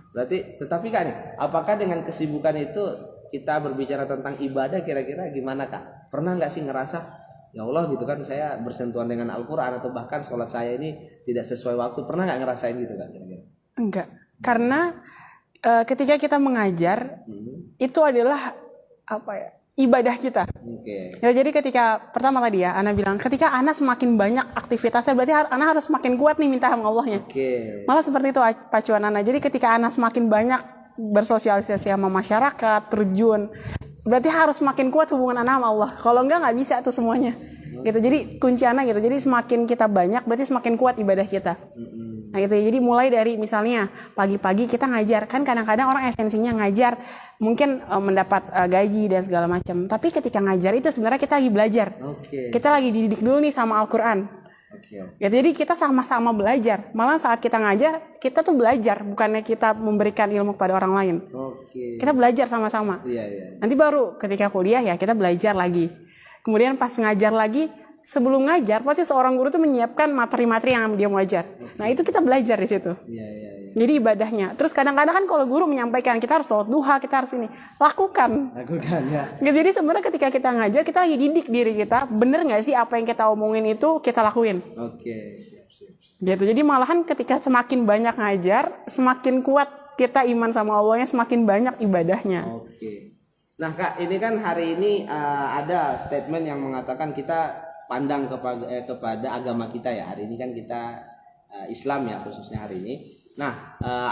Berarti tetapi Kak nih, apakah dengan kesibukan itu kita berbicara tentang ibadah kira-kira gimana Kak? Pernah nggak sih ngerasa ya Allah gitu kan saya bersentuhan dengan Al-Quran atau bahkan sholat saya ini tidak sesuai waktu, pernah nggak ngerasain gitu Kak kira-kira? Enggak, karena ketika kita mengajar itu adalah ibadah kita. Ya, jadi ketika pertama tadi ya Ana bilang ketika Ana semakin banyak aktivitasnya berarti Ana harus semakin kuat nih minta sama Allahnya. Malah seperti itu pacuan Ana. Jadi ketika Ana semakin banyak bersosialisasi sama masyarakat, terjun, berarti harus semakin kuat hubungan Ana sama Allah. Kalau enggak bisa tuh semuanya. gitu. Jadi kunci anak gitu. Jadi semakin kita banyak berarti semakin kuat ibadah kita. Nah gitu ya. Jadi mulai dari misalnya pagi-pagi kita ngajar, kan kadang-kadang orang esensinya ngajar mungkin mendapat gaji dan segala macam. Tapi ketika ngajar itu sebenarnya kita lagi belajar. Kita lagi dididik dulu nih sama Al-Qur'an. Ya, jadi kita sama-sama belajar. Malah saat kita ngajar, kita tuh belajar, bukannya kita memberikan ilmu kepada orang lain. Kita belajar sama-sama. Nanti baru ketika kuliah ya kita belajar lagi. Kemudian pas ngajar lagi, sebelum ngajar pasti seorang guru tuh menyiapkan materi-materi yang dia mau ajar. Nah itu kita belajar di situ. Jadi ibadahnya. Terus kadang-kadang kan kalau guru menyampaikan kita harus sholat duha, kita harus ini, lakukan ya. Jadi sebenarnya ketika kita ngajar, kita lagi didik diri kita, bener nggak sih apa yang kita omongin itu kita lakuin. Siap. Gitu. Jadi malahan ketika semakin banyak ngajar, semakin kuat kita iman sama Allahnya, semakin banyak ibadahnya. Nah Kak, ini kan hari ini ada statement yang mengatakan kita pandang kepada agama kita ya. Hari ini kan kita Islam ya, khususnya hari ini. Nah,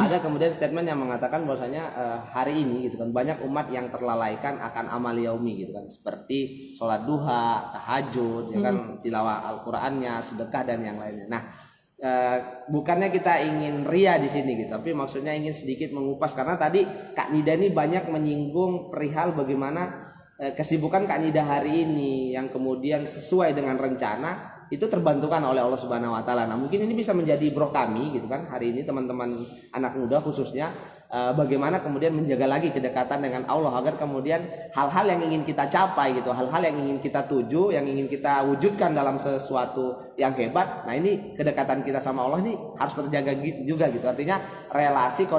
ada kemudian statement yang mengatakan bahwasanya hari ini gitu kan banyak umat yang terlalaikan akan amal yaumi gitu kan, seperti sholat duha, tahajud, ya kan, tilawah Al-Qur'annya, sedekah dan yang lainnya. Nah, bukannya kita ingin ria di sini gitu, tapi maksudnya ingin sedikit mengupas karena tadi Kak Nida ini banyak menyinggung perihal bagaimana kesibukan Kak Nida hari ini yang kemudian sesuai dengan rencana itu terbantukan oleh Allah Subhanahu wa taala. Nah, mungkin ini bisa menjadi bro kami gitu kan hari ini teman-teman anak muda khususnya bagaimana kemudian menjaga lagi kedekatan dengan Allah agar kemudian hal-hal yang ingin kita capai gitu, hal-hal yang ingin kita tuju, yang ingin kita wujudkan dalam sesuatu yang hebat. Nah, ini kedekatan kita sama Allah ini harus terjaga juga gitu. Artinya relasi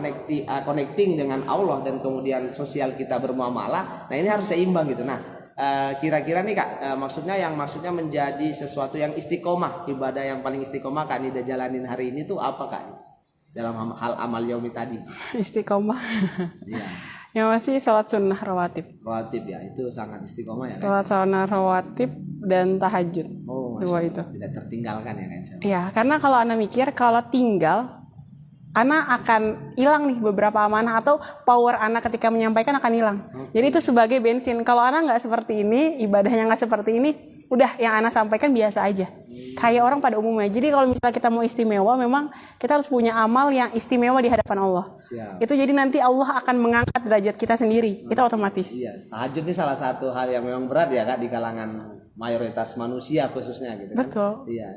connecting dengan Allah dan kemudian sosial kita bermuamalah. Nah, ini harus seimbang gitu. Nah, kira-kira nih Kak, maksudnya menjadi sesuatu yang istiqomah, ibadah yang paling istiqomah Kak Nida jalanin hari ini tuh apa Kak? Dalam hal amal yaumi tadi. Istiqomah. Yang masih sholat sunnah rawatib. Rawatib ya, itu sangat istiqomah ya. Sholat sunnah rawatib dan tahajud. Dua itu. Tidak tertinggalkan ya kan? Iya, karena kalau Ana mikir kalau tinggal Ana akan hilang nih beberapa amanah atau power Ana ketika menyampaikan akan hilang. Jadi itu sebagai bensin. Kalau Ana nggak seperti ini, ibadahnya nggak seperti ini, udah yang Ana sampaikan biasa aja. Kayak orang pada umumnya. Jadi kalau misalnya kita mau istimewa, memang kita harus punya amal yang istimewa di hadapan Allah. Itu jadi nanti Allah akan mengangkat derajat kita sendiri. Itu otomatis. Iya. Tahajud ini salah satu hal yang memang berat ya Kak di kalangan mayoritas manusia khususnya gitu kan. Betul. Iya.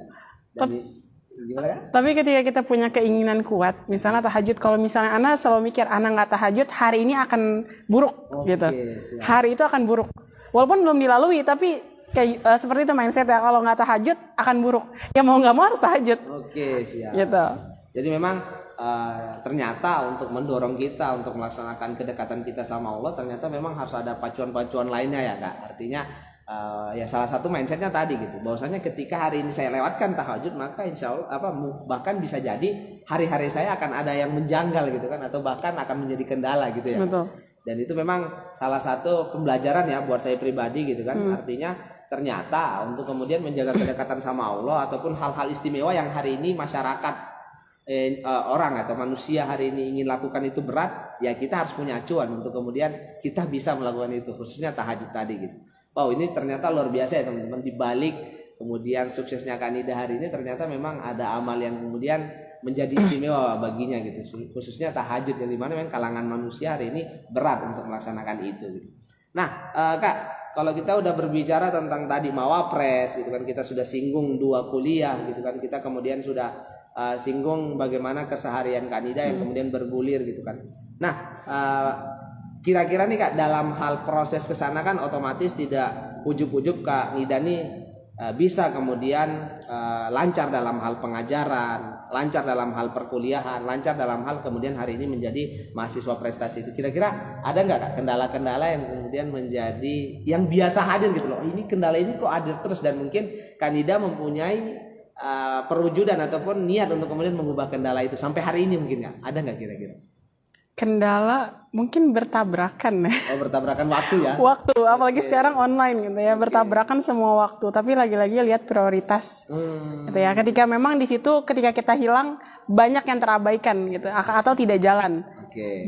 Gimana kan? Tapi ketika kita punya keinginan kuat, misalnya tahajud, kalau misalnya Ana selalu mikir Ana nggak tahajud, hari ini akan buruk gitu. Siap. Hari itu akan buruk. Walaupun belum dilalui, tapi kayak seperti itu mindset ya. Kalau nggak tahajud akan buruk. Ya mau nggak mau harus tahajud. Siap. Gitu. Jadi memang ternyata untuk mendorong kita untuk melaksanakan kedekatan kita sama Allah, ternyata memang harus ada pacuan-pacuan lainnya ya Kak. Artinya ya salah satu mindsetnya tadi gitu, bahwasanya ketika hari ini saya lewatkan tahajud, maka insya Allah bahkan bisa jadi hari-hari saya akan ada yang menjanggal gitu kan, atau bahkan akan menjadi kendala gitu ya. Betul. Dan itu memang salah satu pembelajaran ya buat saya pribadi gitu kan. Artinya ternyata untuk kemudian menjaga kedekatan sama Allah ataupun hal-hal istimewa yang hari ini masyarakat orang atau manusia hari ini ingin lakukan itu berat, ya kita harus punya acuan untuk kemudian kita bisa melakukan itu, khususnya tahajud tadi gitu. Wow, ini ternyata luar biasa ya teman-teman, dibalik kemudian suksesnya Kak Nida hari ini ternyata memang ada amal yang kemudian menjadi istimewa baginya gitu, khususnya tahajud yang dimana memang kalangan manusia hari ini berat untuk melaksanakan itu gitu. Nah Kak, kalau kita udah berbicara tentang tadi mawapres gitu kan, kita sudah singgung 2 kuliah gitu kan, kita kemudian sudah singgung bagaimana keseharian Kak Nida yang kemudian bergulir gitu kan. Nah kira-kira nih Kak, dalam hal proses kesana kan otomatis tidak ujub-ujub Kak Nida nih bisa kemudian lancar dalam hal pengajaran, lancar dalam hal perkuliahan, lancar dalam hal kemudian hari ini menjadi mahasiswa prestasi itu. Kira-kira ada nggak Kak kendala-kendala yang kemudian menjadi yang biasa hadir gitu loh? Ini kendala ini kok hadir terus, dan mungkin Kak Nida mempunyai perwujudan ataupun niat untuk kemudian mengubah kendala itu sampai hari ini mungkin nggak? Ada nggak kira-kira? Kendala mungkin bertabrakan ya. Bertabrakan waktu ya. Waktu, apalagi sekarang online gitu ya, bertabrakan semua waktu. Tapi lagi-lagi lihat prioritas. Gitu ya. Ketika memang di situ ketika kita hilang banyak yang terabaikan gitu atau tidak jalan.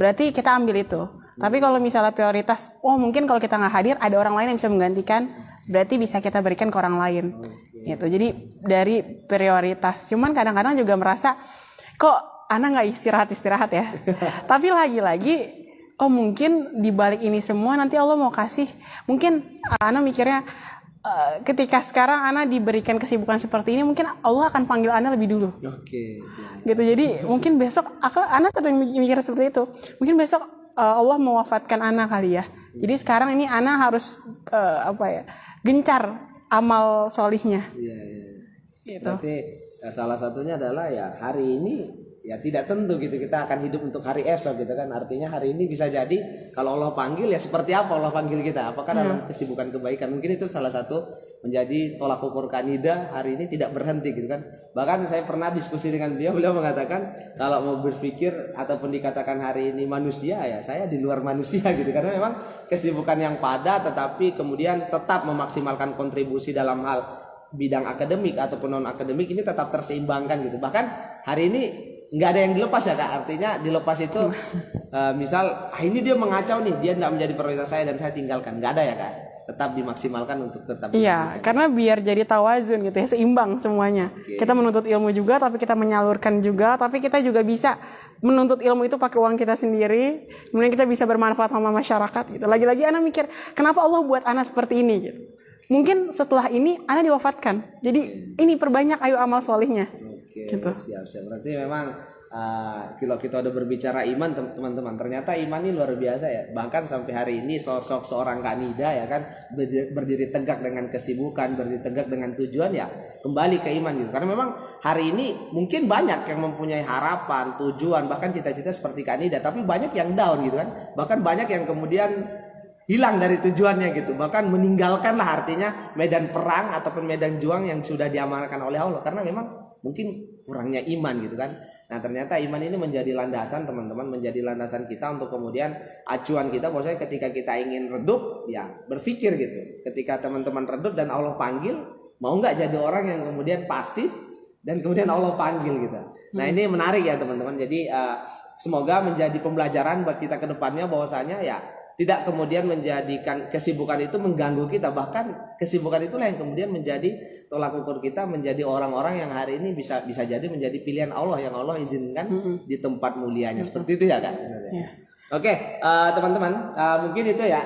Berarti kita ambil itu. Tapi kalau misalnya prioritas, mungkin kalau kita nggak hadir ada orang lain yang bisa menggantikan. berarti bisa kita berikan ke orang lain. Gitu. Jadi dari prioritas. Cuman kadang-kadang juga merasa kok Ana nggak istirahat ya. Tapi lagi-lagi, oh mungkin di balik ini semua nanti Allah mau kasih. Mungkin Ana mikirnya ketika sekarang Ana diberikan kesibukan seperti ini, mungkin Allah akan panggil Ana lebih dulu. Oke, siap. Gitu. Jadi mungkin besok Ana sering mikir seperti itu. Mungkin besok Allah mewafatkan Ana kali ya. Jadi sekarang ini Ana harus gencar amal solihnya. Iya. Gitu. Berarti salah satunya adalah ya hari ini ya tidak tentu gitu kita akan hidup untuk hari esok gitu kan. Artinya hari ini bisa jadi kalau Allah panggil ya seperti apa Allah panggil kita. Apakah dalam kesibukan kebaikan. Mungkin itu salah satu menjadi tolak ukur Kanida hari ini tidak berhenti gitu kan. Bahkan saya pernah diskusi dengan beliau mengatakan kalau mau berpikir ataupun dikatakan hari ini manusia ya saya di luar manusia gitu. Karena memang kesibukan yang padat tetapi kemudian tetap memaksimalkan kontribusi dalam hal bidang akademik ataupun non akademik ini tetap terseimbangkan gitu. Bahkan hari ini nggak ada yang dilepas ya Kak. Artinya dilepas itu misal ini dia mengacau nih, dia nggak menjadi prioritas saya dan saya tinggalkan, nggak ada ya Kak. Tetap dimaksimalkan untuk tetap. Iya, karena biar jadi tawazun gitu ya, seimbang semuanya. Kita menuntut ilmu juga, tapi kita menyalurkan juga, tapi kita juga bisa menuntut ilmu itu pakai uang kita sendiri, kemudian kita bisa bermanfaat sama masyarakat gitu. Lagi-lagi Ana mikir, kenapa Allah buat Ana seperti ini gitu. Mungkin setelah ini Ana diwafatkan. Jadi ini perbanyak ayo amal solihnya. Oke, gitu. Siap. Berarti memang kalau kita udah berbicara iman teman-teman, ternyata iman ini luar biasa ya. Bahkan sampai hari ini sosok seorang Kak Nida ya kan berdiri tegak dengan kesibukan, berdiri tegak dengan tujuan ya kembali ke iman gitu. Karena memang hari ini mungkin banyak yang mempunyai harapan, tujuan, bahkan cita-cita seperti Kak Nida, tapi banyak yang down gitu kan. Bahkan banyak yang kemudian hilang dari tujuannya gitu, bahkan meninggalkanlah artinya medan perang ataupun medan juang yang sudah diamankan oleh Allah karena memang mungkin kurangnya iman gitu kan. Nah ternyata iman ini menjadi landasan teman-teman, menjadi landasan kita untuk kemudian acuan kita bahwasanya ketika kita ingin redup ya berpikir gitu. Ketika teman-teman redup dan Allah panggil, mau nggak jadi orang yang kemudian pasif dan kemudian Allah panggil gitu. Nah ini menarik ya teman-teman. Jadi semoga menjadi pembelajaran buat kita ke depannya bahwasanya ya tidak kemudian menjadikan kesibukan itu mengganggu kita, bahkan kesibukan itulah yang kemudian menjadi tolak ukur kita menjadi orang-orang yang hari ini bisa jadi menjadi pilihan Allah yang Allah izinkan di tempat mulianya. Seperti itu ya Kak. Oke, teman-teman, mungkin itu ya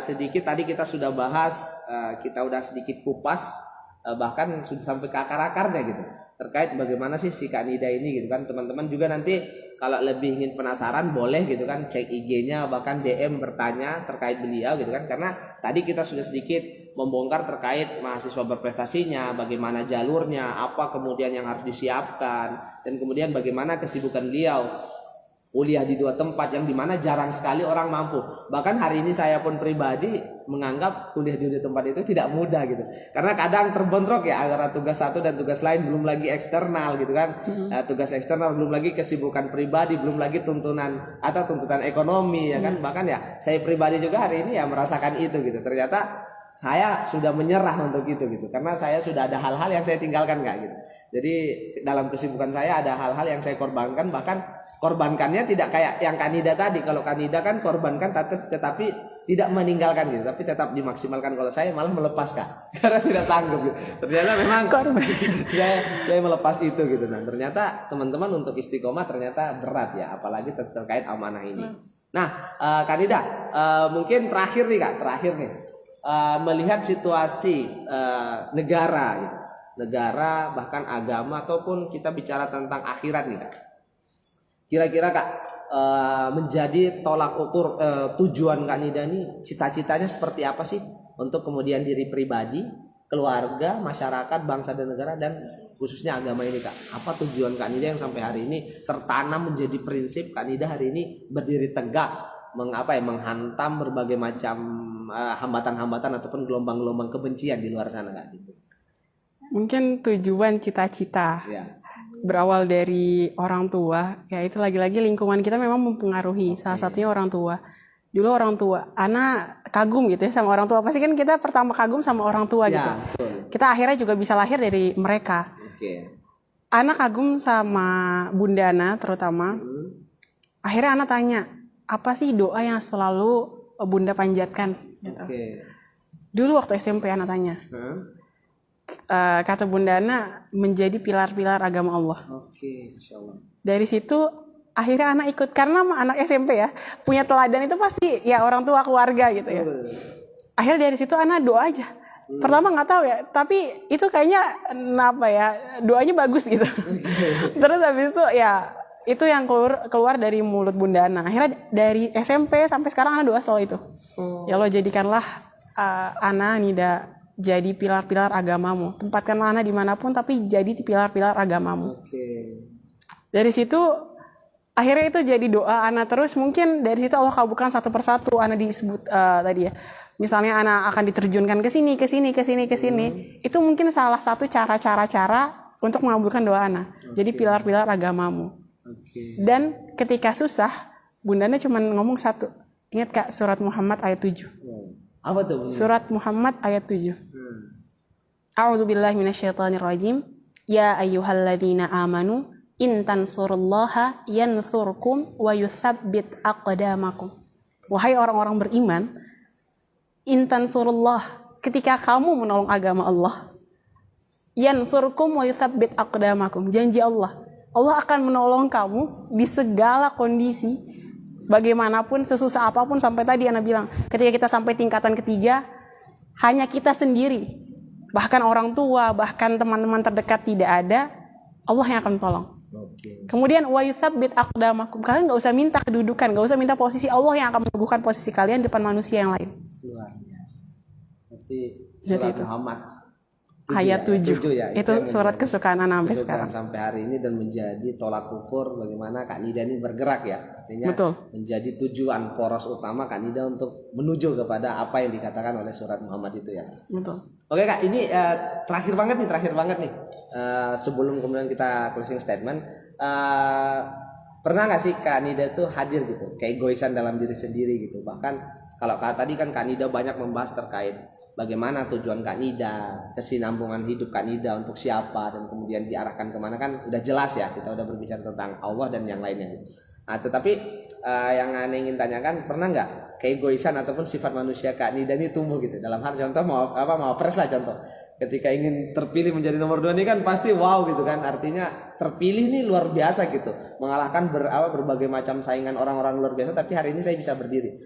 sedikit tadi kita sudah bahas, kita udah sedikit kupas, bahkan sudah sampai ke akar-akarnya gitu. Terkait bagaimana sih si Kak Nida ini gitu kan. Teman-teman juga nanti kalau lebih ingin penasaran boleh gitu kan cek IG-nya, bahkan DM bertanya terkait beliau gitu kan. Karena tadi kita sudah sedikit membongkar terkait mahasiswa berprestasinya, bagaimana jalurnya, apa kemudian yang harus disiapkan, dan kemudian bagaimana kesibukan beliau kuliah di dua tempat yang dimana jarang sekali orang mampu. Bahkan hari ini saya pun pribadi menganggap kuliah di dua tempat itu tidak mudah gitu. Karena kadang terbontrok ya antara tugas satu dan tugas lain, belum lagi eksternal gitu kan. Tugas eksternal, belum lagi kesibukan pribadi, belum lagi tuntutan ekonomi ya kan. Bahkan ya saya pribadi juga hari ini ya merasakan itu gitu. Ternyata saya sudah menyerah untuk itu gitu. Karena saya sudah ada hal-hal yang saya tinggalkan Kak gitu. Jadi dalam kesibukan saya ada hal-hal yang saya korbankan, bahkan korbankannya tidak kayak yang Kanida tadi. Kalau Kanida kan korbankan tetapi tidak meninggalkan gitu, tapi tetap dimaksimalkan. Kalau saya malah melepas Kak, karena tidak sanggup gitu. Ternyata memang saya melepas itu gitu. Nah ternyata teman-teman untuk istiqomah ternyata berat ya, apalagi terkait amanah ini. Nah Kanida mungkin terakhir nih melihat situasi negara gitu, negara bahkan agama ataupun kita bicara tentang akhirat nih Kak. Kira-kira Kak menjadi tolak ukur tujuan Kak Nida ini cita-citanya seperti apa sih untuk kemudian diri pribadi, keluarga, masyarakat, bangsa dan negara, dan khususnya agama ini Kak. Apa tujuan Kak Nida yang sampai hari ini tertanam menjadi prinsip Kak Nida hari ini berdiri tegak menghantam berbagai macam hambatan-hambatan ataupun gelombang-gelombang kebencian di luar sana Kak. Mungkin tujuan cita-cita. Ya. Berawal dari orang tua, ya itu lagi-lagi lingkungan kita memang mempengaruhi. Salah satunya orang tua. Dulu orang tua, anak kagum gitu ya sama orang tua. Pasti kan kita pertama kagum sama orang tua gitu. Betul. Kita akhirnya juga bisa lahir dari mereka. Anak kagum sama Bunda Ana terutama. Akhirnya anak tanya, apa sih doa yang selalu Bunda panjatkan? Gitu. Dulu waktu SMP anak tanya. Kata Bunda Ana menjadi pilar-pilar agama Allah. Oke, Insya Allah. Dari situ akhirnya anak ikut, karena anak SMP ya punya teladan itu pasti ya orang tua, keluarga gitu ya. Akhirnya dari situ anak doa aja. Pertama nggak tahu ya, tapi itu kayaknya apa ya, doanya bagus gitu. Terus habis itu ya itu yang keluar dari mulut Bunda Ana. Akhirnya dari SMP sampai sekarang anak doa soal itu. Ya Allah, jadikanlah Ana Nida jadi pilar-pilar agamamu. Tempatkanlah Ana dimanapun, tapi jadi pilar-pilar agamamu. Dari situ akhirnya itu jadi doa Ana terus. Mungkin dari situ Allah kabulkan satu persatu. Ana disebut tadi ya, misalnya Ana akan diterjunkan ke sini, ke sini, ke sini, ke sini. Itu mungkin salah satu cara untuk mengabulkan doa Ana. Jadi pilar-pilar agamamu. Dan ketika susah, Bunda Ana cuma ngomong satu. Ingat Kak, surat Muhammad ayat 7. Apa tuh? Surat Muhammad ayat 7. A'udzubillahi minasyaitonirrajim. Ya ayyuhalladzina amanu in tansurullaha yansurkum wa yutsabbit aqdamakum. Wahai orang-orang beriman, in tansurullah, ketika kamu menolong agama Allah, yansurkum wa yutsabbit aqdamakum, janji Allah akan menolong kamu di segala kondisi, bagaimanapun, sesusah apapun. Sampai tadi Ana bilang, ketika kita sampai tingkatan ketiga, hanya kita sendiri, bahkan orang tua, bahkan teman-teman terdekat tidak ada, Allah yang akan tolong. Kemudian wa yutsabbit aqdamakum, kalian nggak usah minta kedudukan, nggak usah minta posisi, Allah yang akan meneguhkan posisi kalian di depan manusia yang lain. Luar biasa. Berarti Jadi surat itu. Muhammad Ayat 7. ya. Itu surat kesukaan Ana sampai sekarang. Sampai hari ini, dan menjadi tolak ukur bagaimana Kak Nida ini bergerak ya. Artinya Betul. menjadi tujuan poros utama Kak Nida untuk menuju kepada apa yang dikatakan oleh surat Muhammad itu ya. Betul. Oke Kak, ini terakhir banget nih. Sebelum kemudian kita closing statement, pernah nggak sih Kak Nida tuh hadir gitu, keegoisan dalam diri sendiri gitu? Bahkan kalau tadi kan Kak Nida banyak membahas terkait bagaimana tujuan Kak Nida, kesinambungan hidup Kak Nida untuk siapa, dan kemudian diarahkan kemana, kan udah jelas ya, kita udah berbicara tentang Allah dan yang lainnya. Nah, tetapi yang Anda ingin tanyakan, pernah nggak keegoisan ataupun sifat manusia Kak Nida ini tumbuh gitu? Dalam hal contoh mau pres lah contoh. Ketika ingin terpilih menjadi nomor 2 ini kan pasti wow gitu kan, artinya terpilih nih luar biasa gitu, mengalahkan berbagai macam saingan orang-orang luar biasa, tapi hari ini saya bisa berdiri.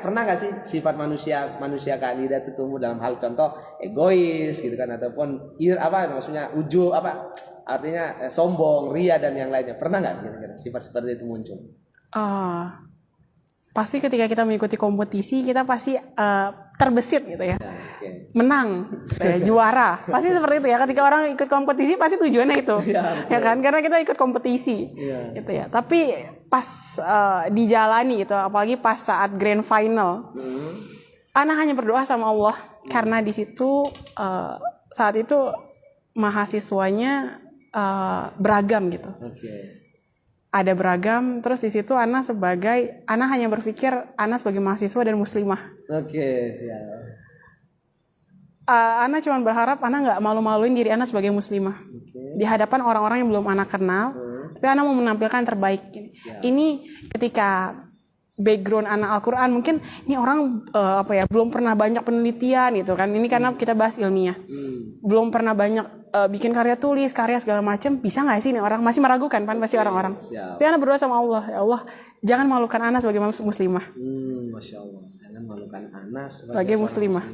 Pernah nggak sih sifat manusia Kak Nida itu tumbuh dalam hal contoh egois gitu kan, ataupun artinya sombong, ria dan yang lainnya? Pernah nggak kira-kira sifat seperti itu muncul? Pasti ketika kita mengikuti kompetisi, kita pasti terbesit gitu ya. Menang, juara. Pasti seperti itu ya. Ketika orang ikut kompetisi pasti tujuannya itu. Ya kan? Karena kita ikut kompetisi. Gitu ya. Tapi pas dijalani gitu, apalagi pas saat grand final, Ana hanya berdoa sama Allah, karena di situ saat itu mahasiswanya beragam gitu. Ada beragam, terus di situ Ana hanya berpikir Ana sebagai mahasiswa dan muslimah. Siap. Ana cuma berharap Ana nggak malu-maluin diri Ana sebagai muslimah di hadapan orang-orang yang belum Ana kenal, tapi Ana mau menampilkan yang terbaik. Ini ketika background Ana Al-Quran, mungkin ini orang belum pernah banyak penelitian gitu kan. Ini karena kita bahas ilmiah, belum pernah banyak bikin karya tulis, karya segala macam. Bisa nggak sih ini orang? Masih meragukan kan pasti orang-orang. Tapi Ana berdoa sama Allah, ya Allah, jangan malukan Ana sebagai muslimah. Masya Allah, jangan malukan Ana sebagai muslimah.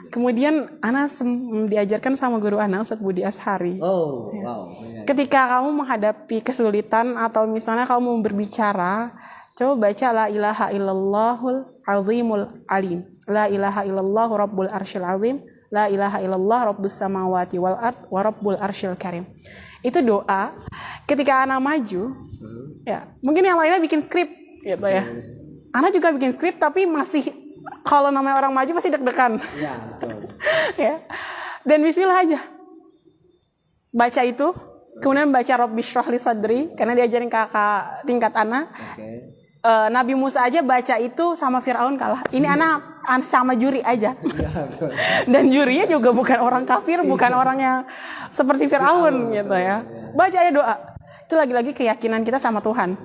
Kemudian Ana diajarkan sama guru Ana, Ustadz Budi Ashari. Wow. Ketika kamu menghadapi kesulitan atau misalnya kamu mau berbicara, coba baca la ilaha illallahul azimul alim, la ilaha illallah rabbul arsyil azim, la ilaha illallah rabbus samawati wal ard wa rabbul arsyil karim. Itu doa ketika Ana maju. Ya, mungkin yang lainnya bikin skrip gitu ya. Ana juga bikin skrip, tapi masih, kalau namanya orang maju pasti deg-degan. Iya, betul. Ya. Dan bismillah aja. Baca itu, kemudian baca Rabbi shrah li sadri, karena diajarin kakak tingkat Ana. Nabi Musa aja baca itu sama Firaun kalah. Ini anak sama juri aja. Dan jurinya juga bukan orang kafir, bukan orang yang seperti Firaun gitu ya. Baca aja doa. Itu lagi-lagi keyakinan kita sama Tuhan.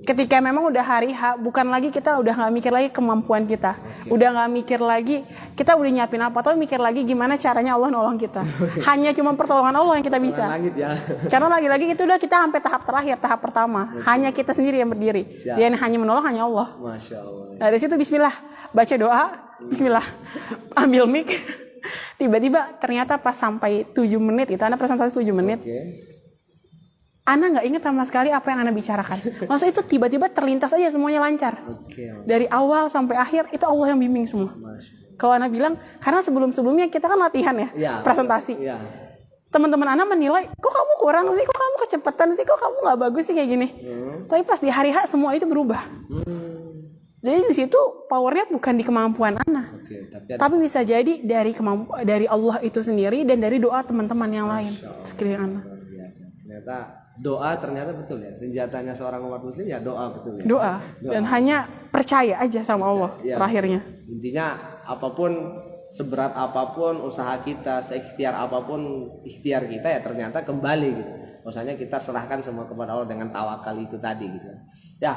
Ketika memang udah hari H, bukan lagi kita udah nggak mikir lagi kemampuan kita, udah nggak mikir lagi kita udah nyiapin apa, tapi mikir lagi gimana caranya Allah nolong kita. Hanya cuma pertolongan Allah yang kita bisa. Langit ya. Karena lagi-lagi itu udah kita sampai tahap terakhir, tahap pertama. Hanya kita sendiri yang berdiri. Dia yang hanya menolong hanya Allah. Masya Allah. Nah dari situ Bismillah, baca doa, Bismillah, ambil mic. Tiba-tiba ternyata pas sampai 7 menit, itu Ana presentasi 7 menit. Ana nggak ingat sama sekali apa yang Ana bicarakan. Maksudnya itu tiba-tiba terlintas aja semuanya lancar. Dari awal sampai akhir itu Allah yang bimbing semua. Kalau Ana bilang, karena sebelum-sebelumnya kita kan latihan ya, presentasi. Teman-teman Ana menilai, kok kamu kurang sih, kok kamu kecepatan sih, kok kamu nggak bagus sih kayak gini. Tapi pas di hari H semua itu berubah. Jadi di situ powernya bukan di kemampuan Ana, tapi bisa jadi dari Allah itu sendiri dan dari doa teman-teman yang lain sekeliling Ana. Ternyata doa ternyata betul ya, senjatanya seorang umat muslim ya doa, betul ya. Doa. Dan hanya percaya aja sama Allah terakhirnya. Intinya apapun, seberat apapun usaha kita, seikhtiar apapun ikhtiar kita ya ternyata kembali gitu. Maksudnya kita serahkan semua kepada Allah dengan tawakal itu tadi gitu. Ya,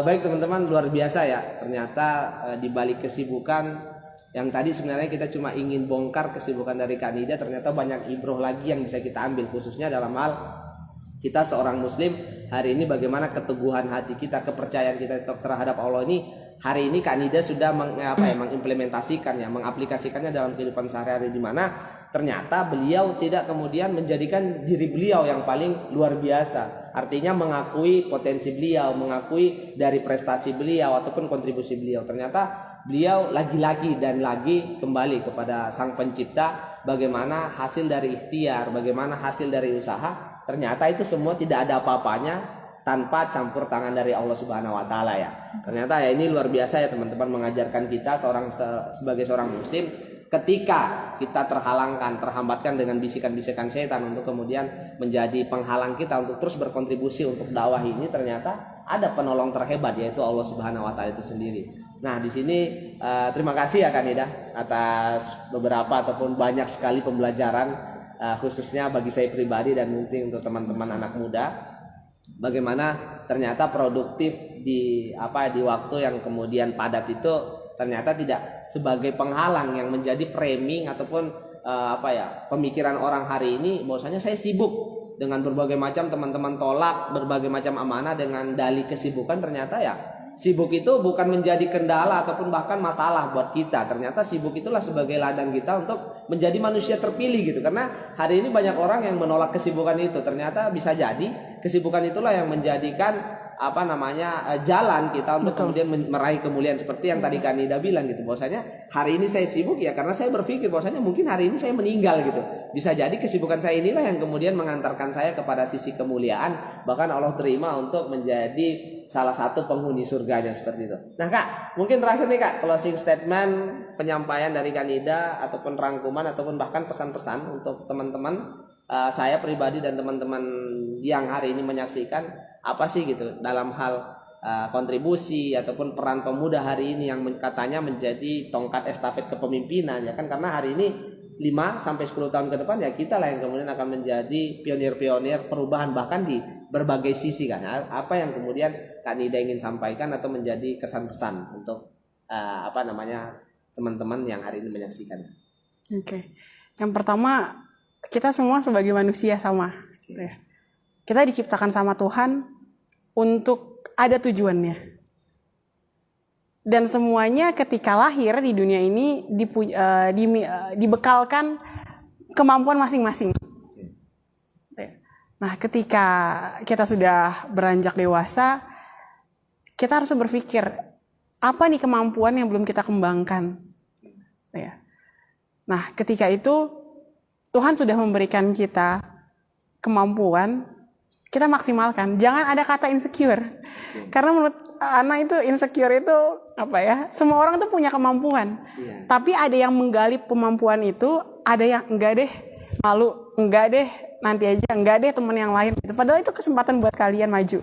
baik teman-teman, luar biasa ya. Ternyata di balik kesibukan yang tadi sebenarnya kita cuma ingin bongkar kesibukan dari Kak Nida, ternyata banyak ibroh lagi yang bisa kita ambil, khususnya dalam hal kita seorang muslim hari ini bagaimana keteguhan hati kita, kepercayaan kita terhadap Allah ini. Hari ini Kak Nida sudah mengimplementasikannya, mengaplikasikannya dalam kehidupan sehari-hari, di mana ternyata beliau tidak kemudian menjadikan diri beliau yang paling luar biasa. Artinya mengakui potensi beliau, mengakui dari prestasi beliau ataupun kontribusi beliau. Ternyata beliau lagi-lagi dan lagi kembali kepada Sang Pencipta, bagaimana hasil dari ikhtiar, bagaimana hasil dari usaha. Ternyata itu semua tidak ada apa-apanya tanpa campur tangan dari Allah Subhanahu wa taala ya. Ternyata ya ini luar biasa ya teman-teman, mengajarkan kita sebagai seorang muslim, ketika kita terhambatkan dengan bisikan-bisikan setan untuk kemudian menjadi penghalang kita untuk terus berkontribusi untuk dakwah ini, ternyata ada penolong terhebat yaitu Allah Subhanahu wa taala itu sendiri. Nah, di sini terima kasih ya Kak Nida atas beberapa ataupun banyak sekali pembelajaran, khususnya bagi saya pribadi dan mungkin untuk teman-teman anak muda, bagaimana ternyata produktif di waktu yang kemudian padat itu ternyata tidak sebagai penghalang yang menjadi framing ataupun pemikiran orang hari ini bahwasanya saya sibuk dengan berbagai macam, teman-teman tolak berbagai macam amanah dengan dalih kesibukan. Ternyata ya sibuk itu bukan menjadi kendala ataupun bahkan masalah buat kita. Ternyata sibuk itulah sebagai ladang kita untuk menjadi manusia terpilih gitu. Karena hari ini banyak orang yang menolak kesibukan itu. Ternyata bisa jadi kesibukan itulah yang menjadikan jalan kita untuk kemudian meraih kemuliaan, seperti yang tadi Kak Nida bilang gitu, bahwasanya hari ini saya sibuk ya karena saya berpikir bahwasanya mungkin hari ini saya meninggal gitu. Bisa jadi kesibukan saya inilah yang kemudian mengantarkan saya kepada sisi kemuliaan, bahkan Allah terima untuk menjadi salah satu penghuni surganya, seperti itu. Nah Kak, mungkin terakhir nih Kak, closing statement, penyampaian dari Kak Nida ataupun rangkuman ataupun bahkan pesan-pesan untuk teman-teman, saya pribadi dan teman-teman yang hari ini menyaksikan, apa sih gitu dalam hal kontribusi ataupun peran pemuda hari ini yang katanya menjadi tongkat estafet kepemimpinan ya kan, karena hari ini 5 sampai 10 tahun ke depan ya kita lah yang kemudian akan menjadi pionir-pionir perubahan bahkan di berbagai sisi kan. Apa yang kemudian Kak Nida ingin sampaikan atau menjadi kesan-pesan untuk teman-teman yang hari ini menyaksikan? Oke. Yang pertama, kita semua sebagai manusia sama. Kita diciptakan sama Tuhan untuk ada tujuannya. Dan semuanya ketika lahir di dunia ini dibekalkan kemampuan masing-masing. Nah, ketika kita sudah beranjak dewasa, kita harus berpikir, apa nih kemampuan yang belum kita kembangkan? Nah, ketika itu Tuhan sudah memberikan kita kemampuan, kita maksimalkan. Jangan ada kata insecure. Karena menurut anak itu insecure itu semua orang tuh punya kemampuan. Tapi ada yang menggali kemampuan itu, ada yang enggak deh, malu, enggak deh, nanti aja, enggak deh teman yang lain. Padahal itu kesempatan buat kalian maju.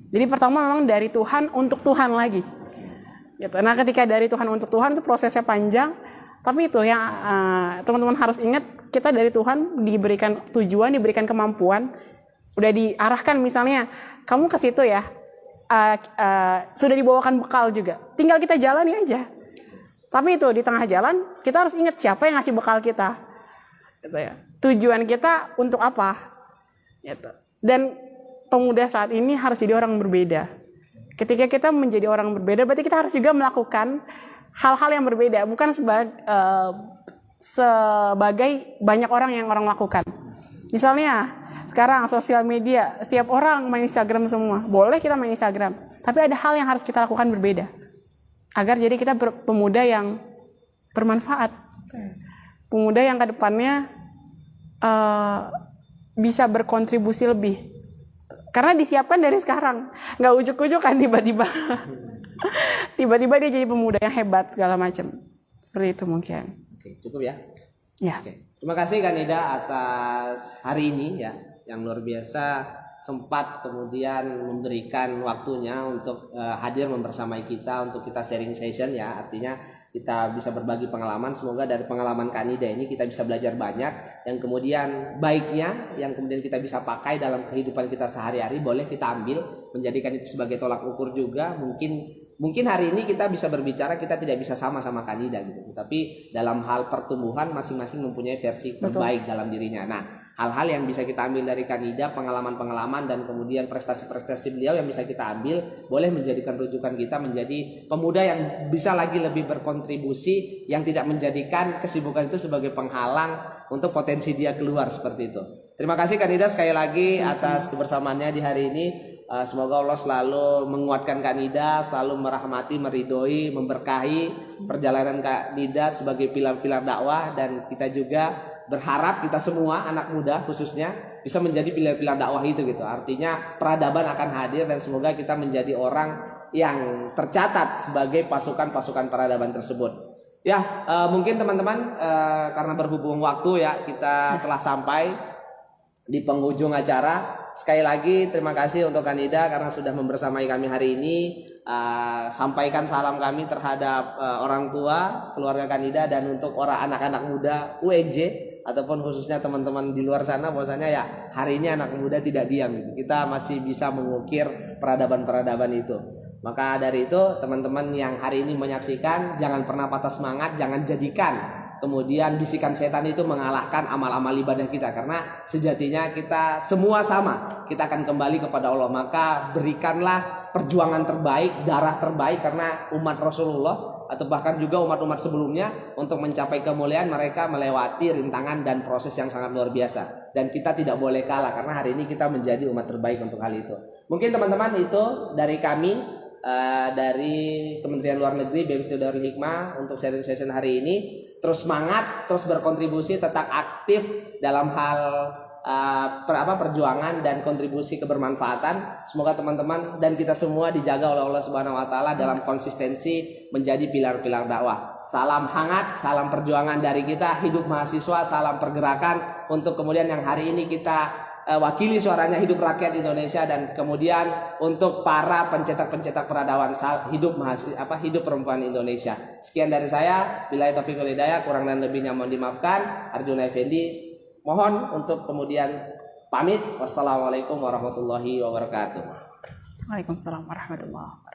Jadi pertama memang dari Tuhan untuk Tuhan lagi. Nah, ketika dari Tuhan untuk Tuhan itu prosesnya panjang. Tapi itu yang teman-teman harus ingat, kita dari Tuhan diberikan tujuan, diberikan kemampuan, udah diarahkan misalnya kamu ke situ ya, sudah dibawakan bekal juga, tinggal kita jalani aja. Tapi itu di tengah jalan kita harus ingat siapa yang ngasih bekal kita, gitu ya. Tujuan kita untuk apa, gitu. Dan pemuda saat ini harus jadi orang berbeda. Ketika kita menjadi orang berbeda, berarti kita harus juga melakukan hal-hal yang berbeda, bukan sebagai banyak orang yang orang lakukan. Misalnya sekarang sosial media, setiap orang main Instagram semua. Boleh kita main Instagram, tapi ada hal yang harus kita lakukan berbeda. Agar jadi kita pemuda yang bermanfaat. Pemuda yang ke depannya bisa berkontribusi lebih. Karena disiapkan dari sekarang. Nggak ujuk-ujuk kan tiba-tiba. Tiba-tiba dia jadi pemuda yang hebat segala macam. Seperti itu mungkin. Oke, cukup ya. Ya. Oke. Terima kasih Kak Nida atas hari ini ya, yang luar biasa sempat kemudian memberikan waktunya untuk hadir membersamai kita untuk kita sharing session ya. Artinya kita bisa berbagi pengalaman. Semoga dari pengalaman Kak Nida ini kita bisa belajar banyak yang kemudian baiknya yang kemudian kita bisa pakai dalam kehidupan kita sehari-hari, boleh kita ambil, menjadikan itu sebagai tolak ukur juga. Mungkin hari ini kita bisa berbicara, kita tidak bisa sama-sama Kak Nida gitu. Tapi dalam hal pertumbuhan masing-masing mempunyai versi terbaik dalam dirinya. Nah, hal-hal yang bisa kita ambil dari Kak Nida, pengalaman-pengalaman dan kemudian prestasi-prestasi beliau yang bisa kita ambil, boleh menjadikan rujukan kita menjadi pemuda yang bisa lagi lebih berkontribusi, yang tidak menjadikan kesibukan itu sebagai penghalang untuk potensi dia keluar seperti itu. Terima kasih Kak Nida sekali lagi atas kebersamaannya di hari ini. Semoga Allah selalu menguatkan Kak Nida, selalu merahmati, meridhoi, memberkahi perjalanan Kak Nida sebagai pilar-pilar dakwah, dan kita juga berharap kita semua anak muda khususnya bisa menjadi pilar-pilar dakwah itu gitu. Artinya peradaban akan hadir dan semoga kita menjadi orang yang tercatat sebagai pasukan-pasukan peradaban tersebut. Ya, mungkin teman-teman karena berhubung waktu ya, kita telah sampai di penghujung acara. Sekali lagi terima kasih untuk Kak Nida karena sudah membersamai kami hari ini. Sampaikan salam kami terhadap orang tua, keluarga Kak Nida, dan untuk orang anak-anak muda UNJ ataupun khususnya teman-teman di luar sana, bahwasanya ya hari ini anak muda tidak diam gitu. Kita masih bisa mengukir peradaban-peradaban itu. Maka dari itu teman-teman yang hari ini menyaksikan, jangan pernah patah semangat, jangan jadikan kemudian bisikan setan itu mengalahkan amal-amal ibadah kita, karena sejatinya kita semua sama, kita akan kembali kepada Allah. Maka berikanlah perjuangan terbaik, darah terbaik, karena umat Rasulullah atau bahkan juga umat-umat sebelumnya untuk mencapai kemuliaan mereka melewati rintangan dan proses yang sangat luar biasa, dan kita tidak boleh kalah karena hari ini kita menjadi umat terbaik untuk hal itu. Mungkin teman-teman itu dari kami, dari Kementerian Luar Negeri BEM Studio Darul Hikmah untuk sharing session hari ini. Terus semangat, terus berkontribusi, tetap aktif dalam hal perjuangan dan kontribusi kebermanfaatan. Semoga teman-teman dan kita semua dijaga oleh Allah Subhanahu wa taala dalam konsistensi menjadi pilar-pilar dakwah. Salam hangat, salam perjuangan dari kita, hidup mahasiswa, salam pergerakan untuk kemudian yang hari ini kita wakili suaranya, hidup rakyat Indonesia, dan kemudian untuk para pencetak-pencetak peradaban, hidup hidup perempuan Indonesia. Sekian dari saya, billahi taufiq wal hidayah, kurang dan lebihnya mohon dimaafkan. Arjuna Effendi mohon untuk kemudian pamit. Wassalamualaikum warahmatullahi wabarakatuh. Waalaikumsalam warahmatullahi wabarakatuh.